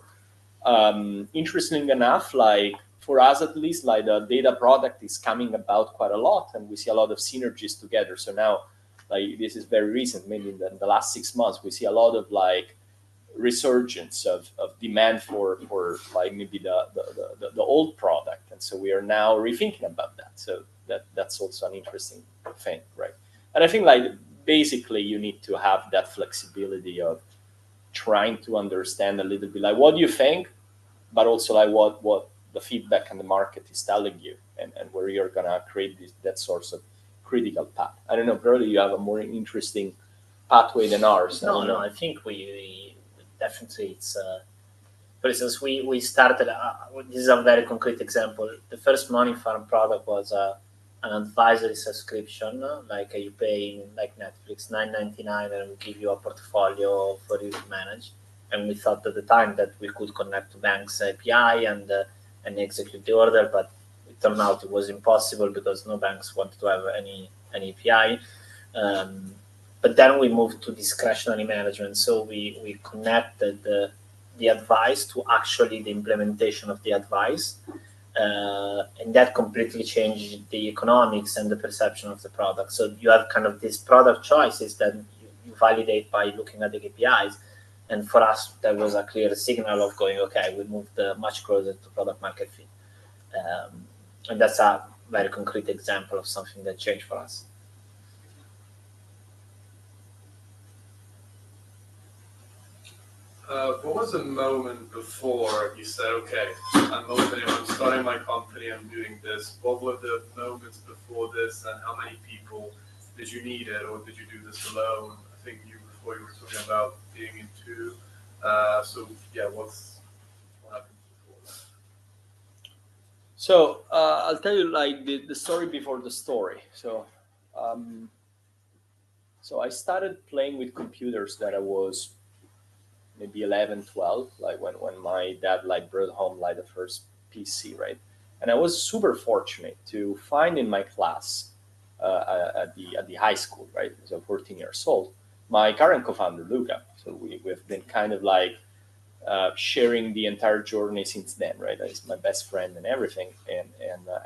Interestingly enough, like for us at least, like the data product is coming about quite a lot, and we see a lot of synergies together. So now, like this is very recent, maybe in the last 6 months, we see a lot of like resurgence of demand for like maybe the old product, and so we are now rethinking about that. So that's also an interesting thing, right? And I think like basically you need to have that flexibility of trying to understand a little bit like what do you think, but also like what the feedback and the market is telling you, and where you're gonna create that source of critical path. I don't know, probably you have a more interesting pathway than ours. No, I think we definitely it's. For instance, we started. This is a very concrete example. The first Moneyfarm product was an advisory subscription, like you pay like Netflix, $9.99, and we give you a portfolio for you to manage. And we thought at the time that we could connect to banks API and execute the order, but it turned out it was impossible because no banks wanted to have any API. But then we moved to discretionary management. So we connected the advice to actually the implementation of the advice. And that completely changed the economics and the perception of the product. So you have kind of these product choices that you validate by looking at the KPIs. And for us, that was a clear signal of going, okay, we moved much closer to product market fit. And that's a very concrete example of something that changed for us. What was the moment before you said, okay, I'm starting my company, I'm doing this? What were the moments before this, and how many people did you need it, or did you do this alone? I think before you were talking about being in two. So yeah, what happened before that? So I'll tell you like the story before the story. So I started playing with computers that I was maybe 11, 12, like when my dad like brought home like the first PC, right? And I was super fortunate to find in my class at the high school, right? So 14 years old, my current co-founder Luca. So we've been kind of like sharing the entire journey since then, right? He's my best friend and everything,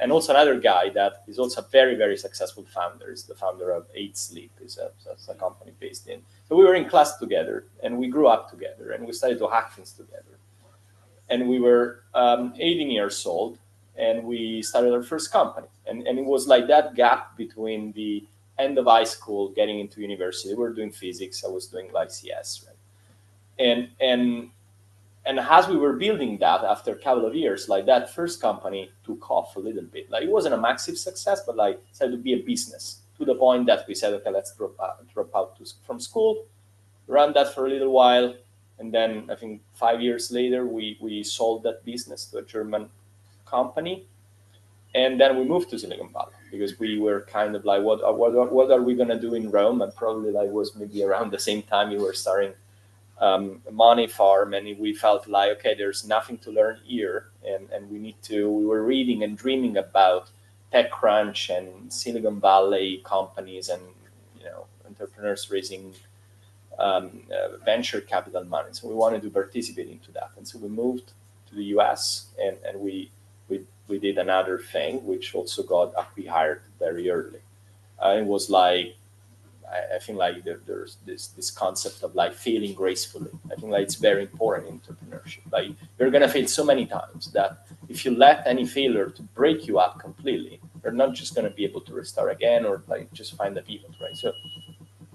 and also another guy that is also a very, very successful founder. Is the founder of 8 Sleep. Is a company based in. So we were in class together, and we grew up together, and we started to hack things together. And we were 18 years old, and we started our first company. And it was like that gap between the end of high school, getting into university. We were doing physics. I was doing like CS, right? And as we were building that, after a couple of years, like that first company took off a little bit. Like it wasn't a massive success, but like it started to be a business, to the point that we said, okay, let's drop out from school, run that for a little while, and then I think 5 years later we sold that business to a German company, and then we moved to Silicon Valley because we were kind of like, what are we gonna do in Rome? And probably like was maybe around the same time you were starting Moneyfarm, and we felt like, okay, there's nothing to learn here, and we were reading and dreaming about TechCrunch and Silicon Valley companies and entrepreneurs raising venture capital money. So we wanted to participate into that, and so we moved to the US, and we did another thing which also got acquired very early. It was like, I think like there's this concept of like failing gracefully. I think like it's very important in entrepreneurship. Like you're gonna fail so many times that if you let any failure to break you up completely, you're not just gonna be able to restart again or like just find the pivot, right? So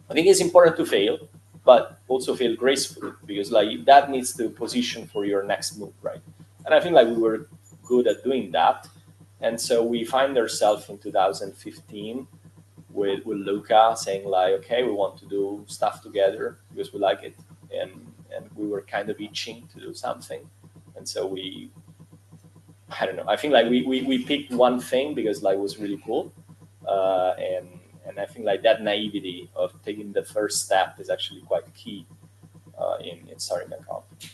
I think it's important to fail, but also fail gracefully, because like that needs to position for your next move, right? And I think like we were good at doing that, and so we find ourselves in 2015 with Luca saying like, okay, we want to do stuff together because we like it, and we were kind of itching to do something, and so I don't know, I think like we picked one thing because like it was really cool, and I think like that naivety of taking the first step is actually quite key in starting a company.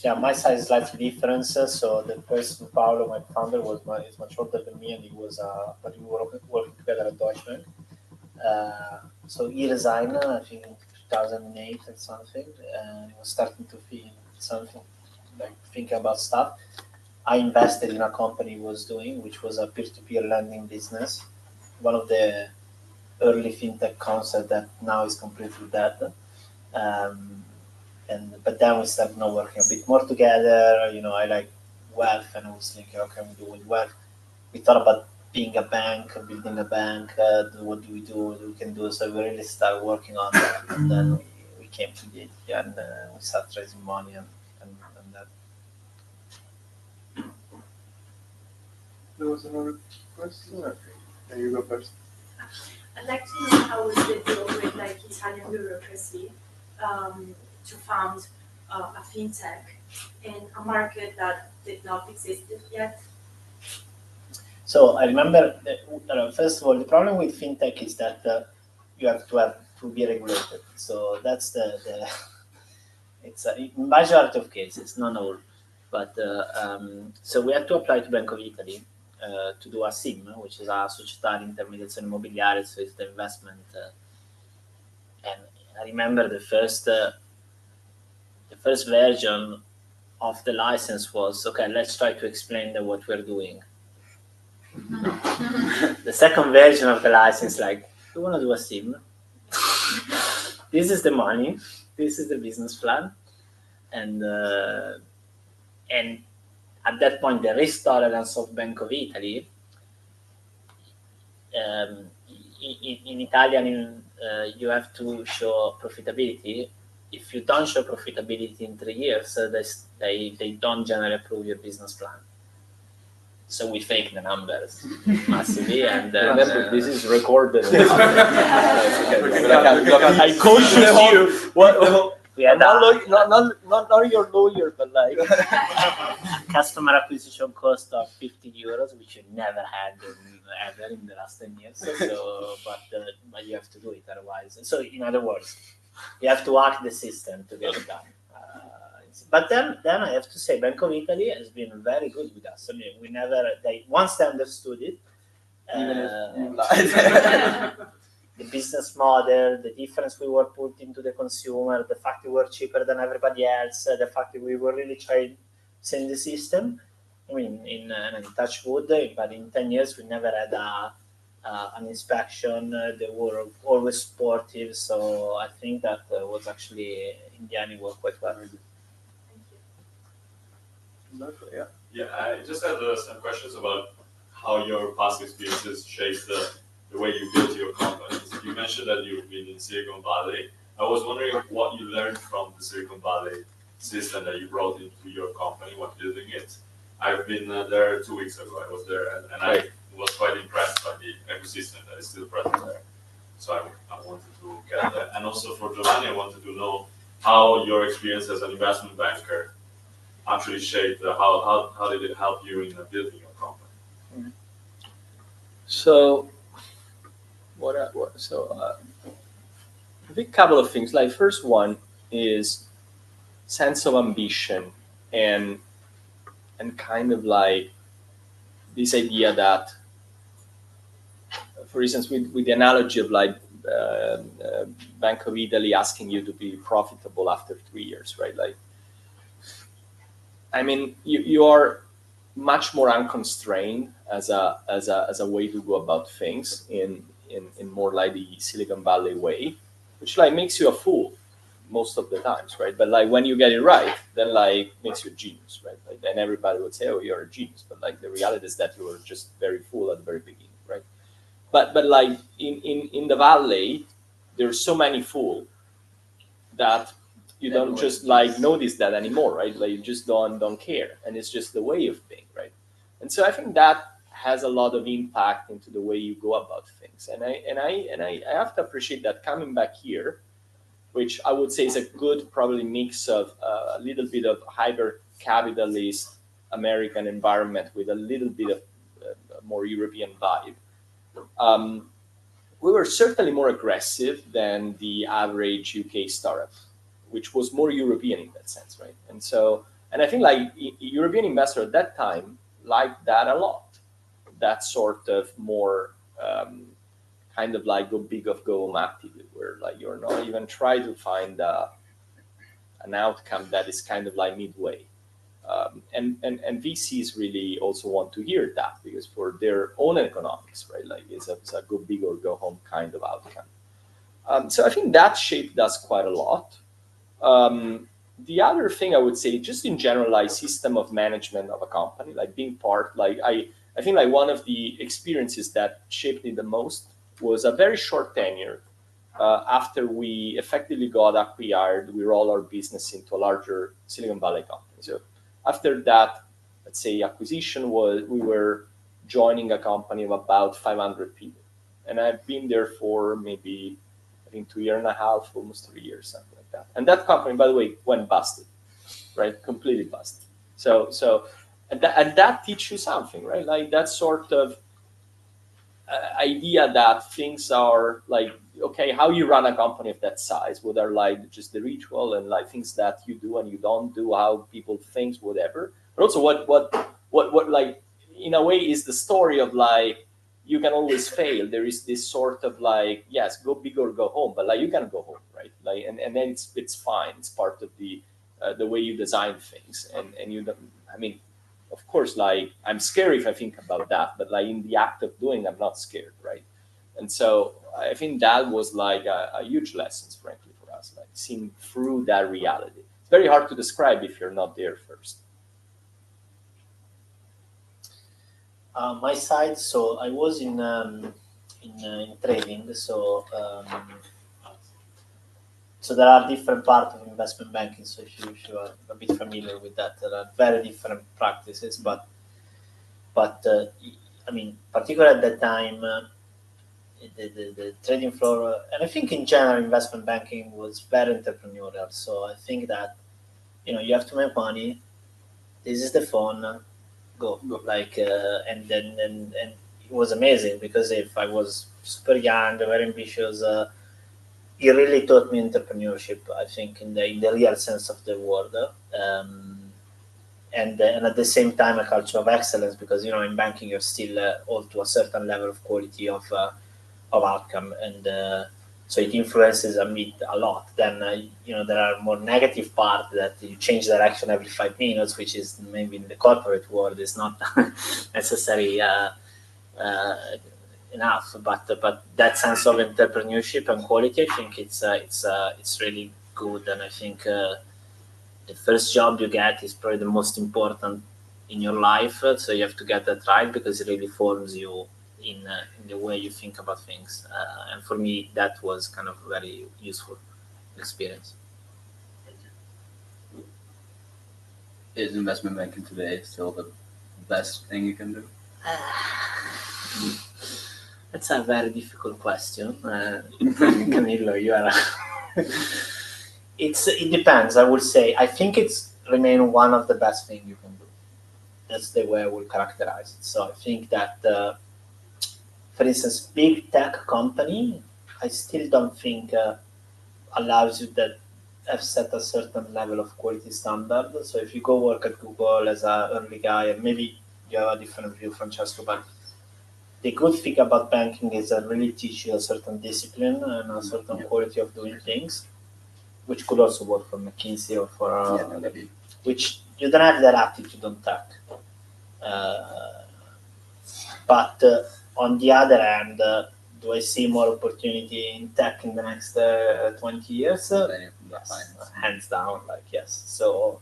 Yeah, my side is slightly different. So the person, Paolo, my founder, is much older than me, and he was, but we were working together at Deutsche Bank. So he resigned, I think, in 2008 or something, and he was starting to feel something, like thinking about stuff. I invested in a company he was doing, which was a peer-to-peer lending business, one of the early fintech concepts that now is completely dead. But then we started working a bit more together. I like wealth, and I was thinking, how can we do with wealth? We thought about being a bank, building a bank. What do we do? What we can do? So we really started working on that, and then we came to the idea, and we started raising money and that. There was another question. Okay, you go first. I'd like to know how was the deal with like Italian bureaucracy to found a fintech in a market that did not exist yet? So I remember, first of all, the problem with fintech is that you have to be regulated. So that's the it's in majority of cases, not all. But so we had to apply to Bank of Italy to do a SIM, which is a Società di Intermediazione Immobiliare, so it's the investment. And I remember the first version of the license was, okay, let's try to explain what we're doing. The second version of the license, like, you want to do a SIM? This is the money. This is the business plan. And at that point, the risk tolerance of Bank of Italy, in Italian, you have to show profitability if you don't show profitability in 3 years, they don't generally approve your business plan. So we fake the numbers massively, and then, remember this is recorded. I caution you. we had Not your lawyer, but like customer acquisition cost of 50 euros, which you never had ever in the last 10 years. So, but you have to do it otherwise. So, in other words, you have to hack the system to get it done. But then I have to say, Bank of Italy has been very good with us. I mean, once they understood it, the business model, the difference we were putting to the consumer, the fact we were cheaper than everybody else, the fact that we were really trying in the system. I mean, in touch wood, but in 10 years we never had an inspection. They were always supportive, so I think that was actually in the end it worked quite well. Yeah, I just had some questions about how your past experiences shaped the way you built your companies. You mentioned that you've been in Silicon Valley. I was wondering what you learned from the Silicon Valley system that you brought into your company when building it. I've been there 2 weeks ago. I was there, and I was quite impressed by the ecosystem that is still present there. So I wanted to get that. And also for Giovanni, I wanted to know how your experience as an investment banker actually shaped how did it help you in building your company? So I think a couple of things. Like first one is sense of ambition and kind of like this idea that, for instance, with the analogy of like Bank of Italy asking you to be profitable after 3 years, right? Like, I mean, you are much more unconstrained as a way to go about things in more like the Silicon Valley way, which like makes you a fool most of the times, right? But like when you get it right, then like makes you a genius, right? Like then everybody would say, "Oh, you're a genius," but like the reality is that you were just very fool at the very beginning, right? But like in the Valley, there's so many fools that you don't just like notice that anymore, right? Like you just don't care, and it's just the way of being, right? And so I think that has a lot of impact into the way you go about things, and I have to appreciate that coming back here, which I would say is a good probably mix of a little bit of hyper capitalist American environment with a little bit of more European vibe. We were certainly more aggressive than the average UK startup, which was more European in that sense, right? And I think like European investor at that time liked that a lot. That sort of more kind of like go big of go home attitude, where like you're not even trying to find an outcome that is kind of like midway. And VCs really also want to hear that, because for their own economics, right, like it's a go big or go home kind of outcome. So I think that shaped us quite a lot. The other thing I would say, just in general, like system of management of a company, like being part, like I think like one of the experiences that shaped me the most was a very short tenure after we effectively got acquired. We rolled our business into a larger Silicon Valley company. So after that, let's say acquisition we were joining a company of about 500 people, and I've been there for maybe I think 2.5 years, almost 3 years, something like that. And that company, by the way, went busted, right? Completely busted. So and that teaches you something, right? Like that sort of idea that things are like, okay, how you run a company of that size, what are like just the ritual and like things that you do and you don't do, how people think, whatever. But also what like in a way is the story of like you can always fail. There is this sort of like, yes, go big or go home, but like you can go home, right? Like and then it's fine. It's part of the way you design things, and you don't, I mean, of course, like I'm scared if I think about that, but like in the act of doing, I'm not scared, right? And so I think that was like a huge lesson, frankly, for us, like seeing through that reality. It's very hard to describe if you're not there first. My side, so I was in trading, so So there are different parts of investment banking. So if you are a bit familiar with that, there are very different practices. But I mean, particularly at that time, the trading floor, and I think in general, investment banking was very entrepreneurial. So I think that you have to make money. This is the phone. Go. Like and it was amazing because if I was super young, very ambitious. It really taught me entrepreneurship, I think, in the real sense of the word, and at the same time a culture of excellence, because in banking you're still all to a certain level of quality of outcome, and so it influences a lot. Then there are more negative part that you change direction every 5 minutes, which is maybe in the corporate world is not necessary. Enough, but that sense of entrepreneurship and quality, I think it's really good, and I think the first job you get is probably the most important in your life. So you have to get that right because it really forms you in the way you think about things. And for me, that was kind of a very useful experience. Is investment banking today still the best thing you can do? That's a very difficult question. Camillo, you are. It depends. I would say I think it's remain one of the best things you can do. That's the way I would characterize it. So I think that, for instance, big tech company, I still don't think allows you that have set a certain level of quality standard. So if you go work at Google as an early guy, and maybe you have a different view, Francesco, but the good thing about banking is that really teach you a certain discipline and a certain quality of doing things, which could also work for McKinsey or for which you don't have that attitude on tech. But on the other hand, do I see more opportunity in tech in the next 20 years? Yes, hands down, yes. So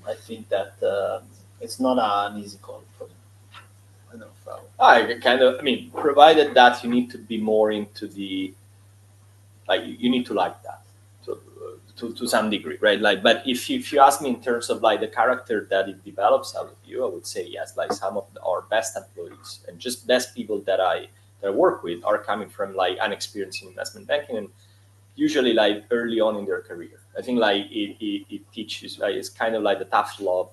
I think that it's not an easy call for me. I mean, provided that you need to be more into the, you need to like that to some degree, right? But if you ask me in terms of the character that it develops out of you, I would say yes. Some of our best employees and just best people that I work with are coming from unexperienced in investment banking, and usually early on in their career. I think it teaches, it's kind of the tough love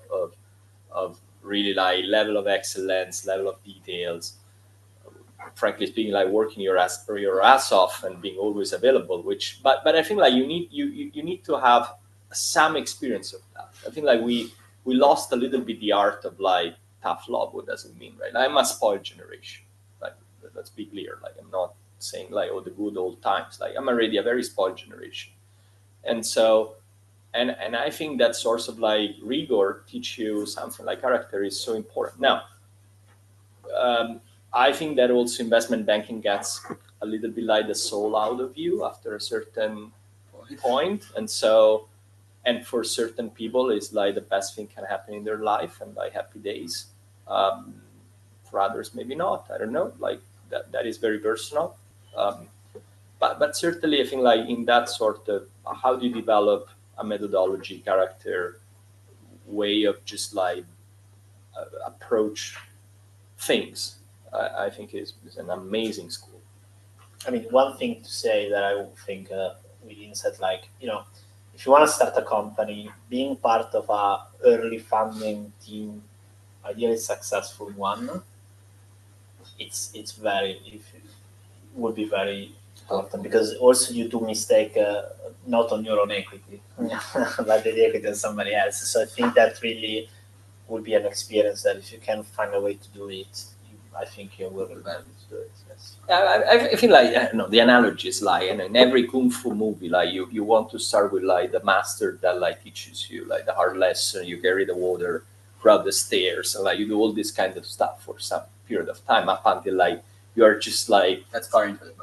of really level of excellence, level of details. Frankly speaking, working your ass off and being always available. But I think you need to have some experience of that. I think we lost a little bit the art of tough love. What does it mean, right? I'm a spoiled generation. Let's be clear. I'm not saying the good old times. I'm already a very spoiled generation, and so. And I think that source of rigor teach you something character is so important. Now, I think that also investment banking gets a little bit the soul out of you after a certain point. And so, and for certain people, it's the best thing can happen in their life and happy days. For others, maybe not. I don't know. That is very personal. But certainly, I think in that sort of how do you develop a methodology, character, way of just approach things, I think is an amazing school. I mean, one thing to say that I would think we insight, if you want to start a company, being part of a early funding team, ideally successful one, would be very important, because also you do mistake not on your own equity, but the equity of somebody else. So I think that really would be an experience that if you can find a way to do it, I think you will be able to do it. Yes. I feel the analogy is in every kung fu movie, you want to start with the master that teaches you the hard lesson, you carry the water, grab the stairs, and you do all this kind of stuff for some period of time up until you are just that's car into it.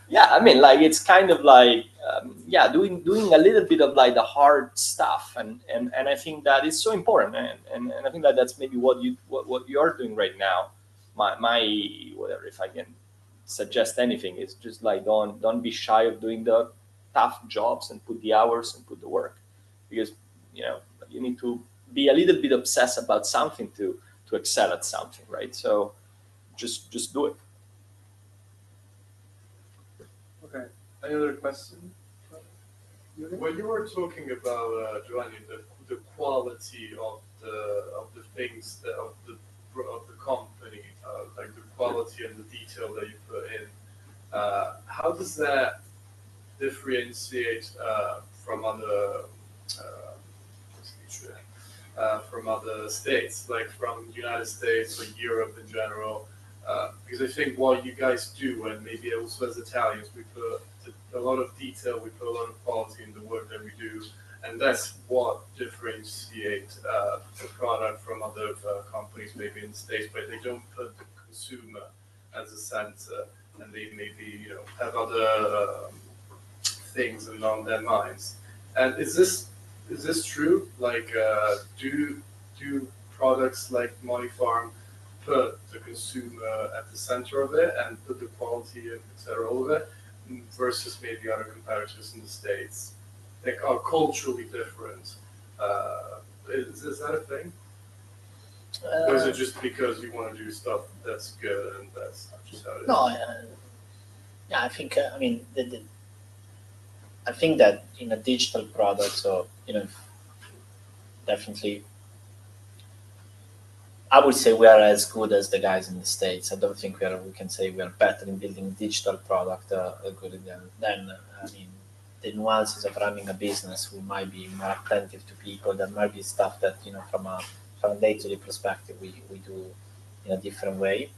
Yeah, I mean it's kind of doing a little bit of the hard stuff, and I think that is so important, and I think that's maybe what you are doing right now. My whatever, if I can suggest anything. It's just like don't be shy of doing the tough jobs and put the hours and put the work, because you need to be a little bit obsessed about something to excel at something, right? So just do it. Okay. Any other question? When you were talking about Giovanni, the quality of the things of the company, like the quality and the detail that you put in, how does that differentiate from other states, like from the United States or Europe in general? Because I think what you guys do, and maybe also as Italians, we put a lot of detail, we put a lot of quality in the work that we do, and that's what differentiates the product from other companies maybe in the States, but they don't put the consumer as a center, and they maybe have other things along their minds. And is this true? Like, do products like Moneyfarm put the consumer at the center of it and put the quality and etc. of it, versus maybe other competitors in the States that are culturally different? Is that a thing? Or is it just because you want to do stuff that's good and that's just how it is? No, yeah, I think I think that in a digital product, so definitely, I would say we are as good as the guys in the States. I don't think we can say we are better in building digital product than the nuances of running a business. We might be more attentive to people. There might be stuff that from a day-to-day perspective we do in a different way.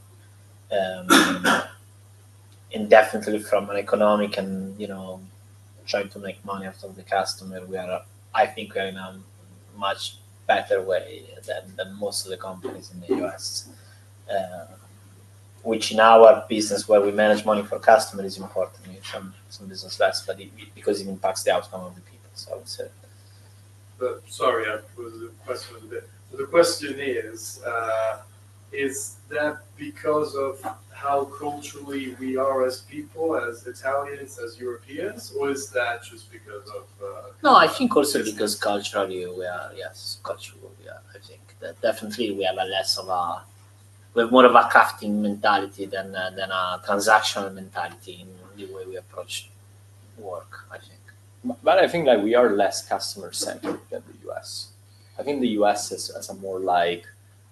And definitely from an economic and trying to make money out of the customer, I think we are in a much better way than most of the companies in the US, which in our business where we manage money for customers is important. Some business less, but because it impacts the outcome of the people. So I would say. But sorry, the question was a bit. So the question is that because of how culturally we are as people, as Italians, as Europeans, or is that just because of? No, I think also business? Because culturally we are. Yes, culturally we are. I think that definitely we have we have more of a crafting mentality than a transactional mentality in the way we approach work, I think. But I think we are less customer centric than the US. I think the US has a more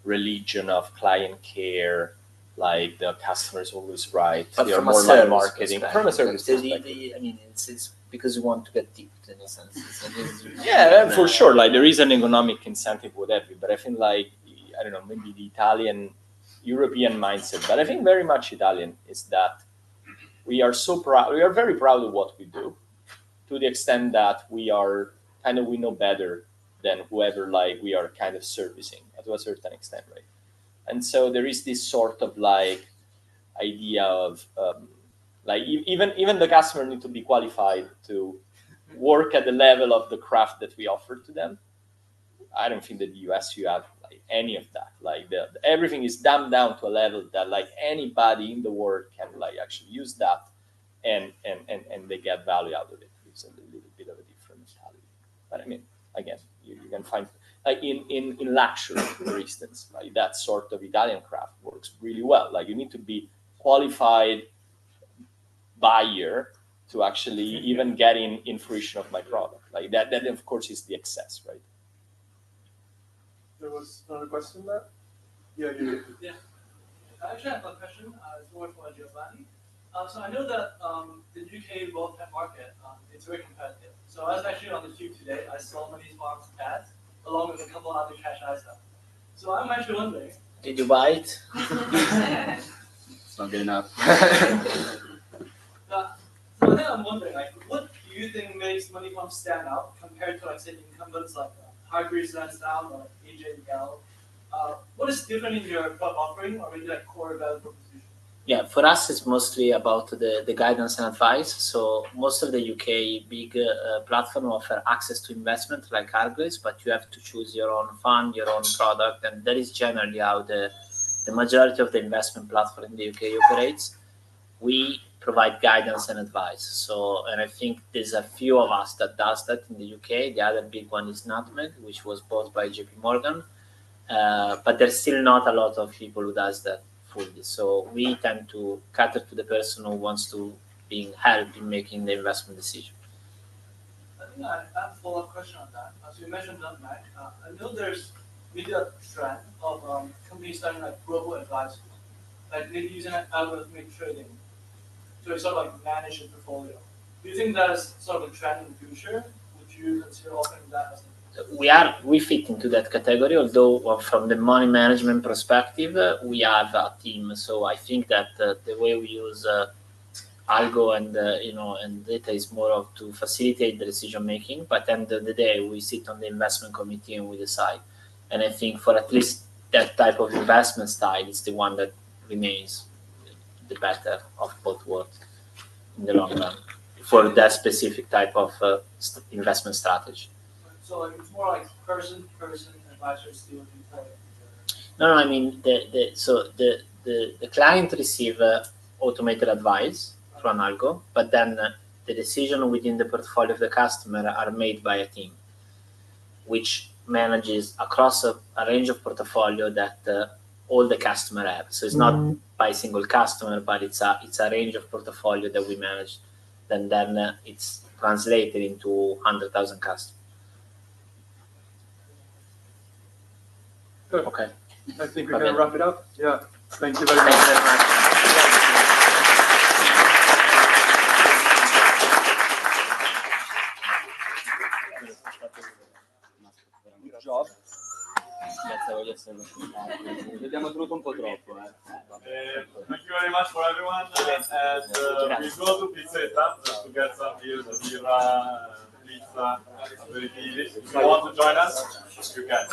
religion of client care, like the customer is always right. But they are more like marketing from a service perspective. It's because you want to get tipped in a sense. Yeah, for sure. There is an economic incentive with every, but I think I don't know, maybe the Italian, European mindset, but I think very much Italian is that we are so proud. We are very proud of what we do, to the extent that we know better than whoever we are kind of servicing to a certain extent, right? And so there is this sort of idea of even the customer need to be qualified to work at the level of the craft that we offer to them. I don't think that the US you have any of that. Everything is dumbed down to a level that anybody in the world can actually use that and they get value out of it. It's a little bit of a different mentality. But I mean, again, you can find in luxury, for instance, that sort of Italian craft works really well. You need to be qualified buyer to actually even get in fruition of my product. That of course is the excess, right? There was another question there? Yeah. I actually have a question. It's more for Giovanni. So I know that the UK wealth market, it's very competitive. So I was actually on the tube today. I saw Moneyfarm's ads along with a couple other cash stuff. So I'm actually wondering. Did you buy it? It's not good enough. So then I'm wondering, what do you think makes Moneyfarm stand out compared to, say, incumbents like Hargreaves Lansdowne or AJ Gal? What is different in your product offering or maybe core value proposition? Yeah, for us, it's mostly about the guidance and advice. So most of the UK big platform offer access to investment like Hargreaves, but you have to choose your own fund, your own product, and that is generally how the majority of the investment platform in the UK operates. we provide guidance and advice. So, and I think there's a few of us that does that in the UK. The other big one is Nutmeg, which was bought by JP Morgan. But there's still not a lot of people who does that fully. So we tend to cater to the person who wants to be helped in making the investment decision. I think I have a follow-up question on that. As you mentioned Nutmeg, I know there's maybe a trend of companies starting like global advisors, like maybe using algorithmic trading to sort of like manage a portfolio. Do you think that is sort of a trend in the future? Would you consider offering that as we fit into that category, although from the money management perspective, we have a team. So I think that the way we use algo and and data is more of to facilitate the decision making. But at the end of the day, we sit on the investment committee and we decide. And I think for at least that type of investment style, it's the one that remains the better of both worlds in the long run for that specific type of investment strategy. So like it's more like person-to-person advisors still do. No, I mean the client receive automated advice from algo, but then the decision within the portfolio of the customer are made by a team, which manages across a range of portfolio that all the customer have. So it's not by single customer, but it's a range of portfolio that we manage. Then it's translated into 100,000 customers. Good. Okay. I think we can wrap it up. Yeah. Thank you very much. Thank you very much. Good job. Abbiamo tenuto un po' troppo. Thank you very much for everyone. And we go to Pizzetta just to get some beers, birra, pizza, aperitivi. If you want to join us, you can.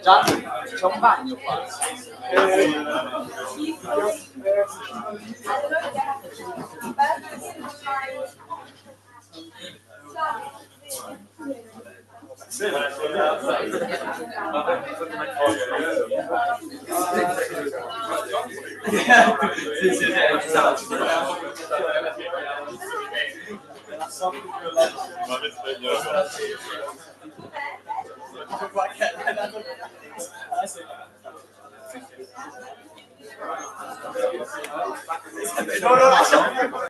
Gianni, c'è un bagno qua. No.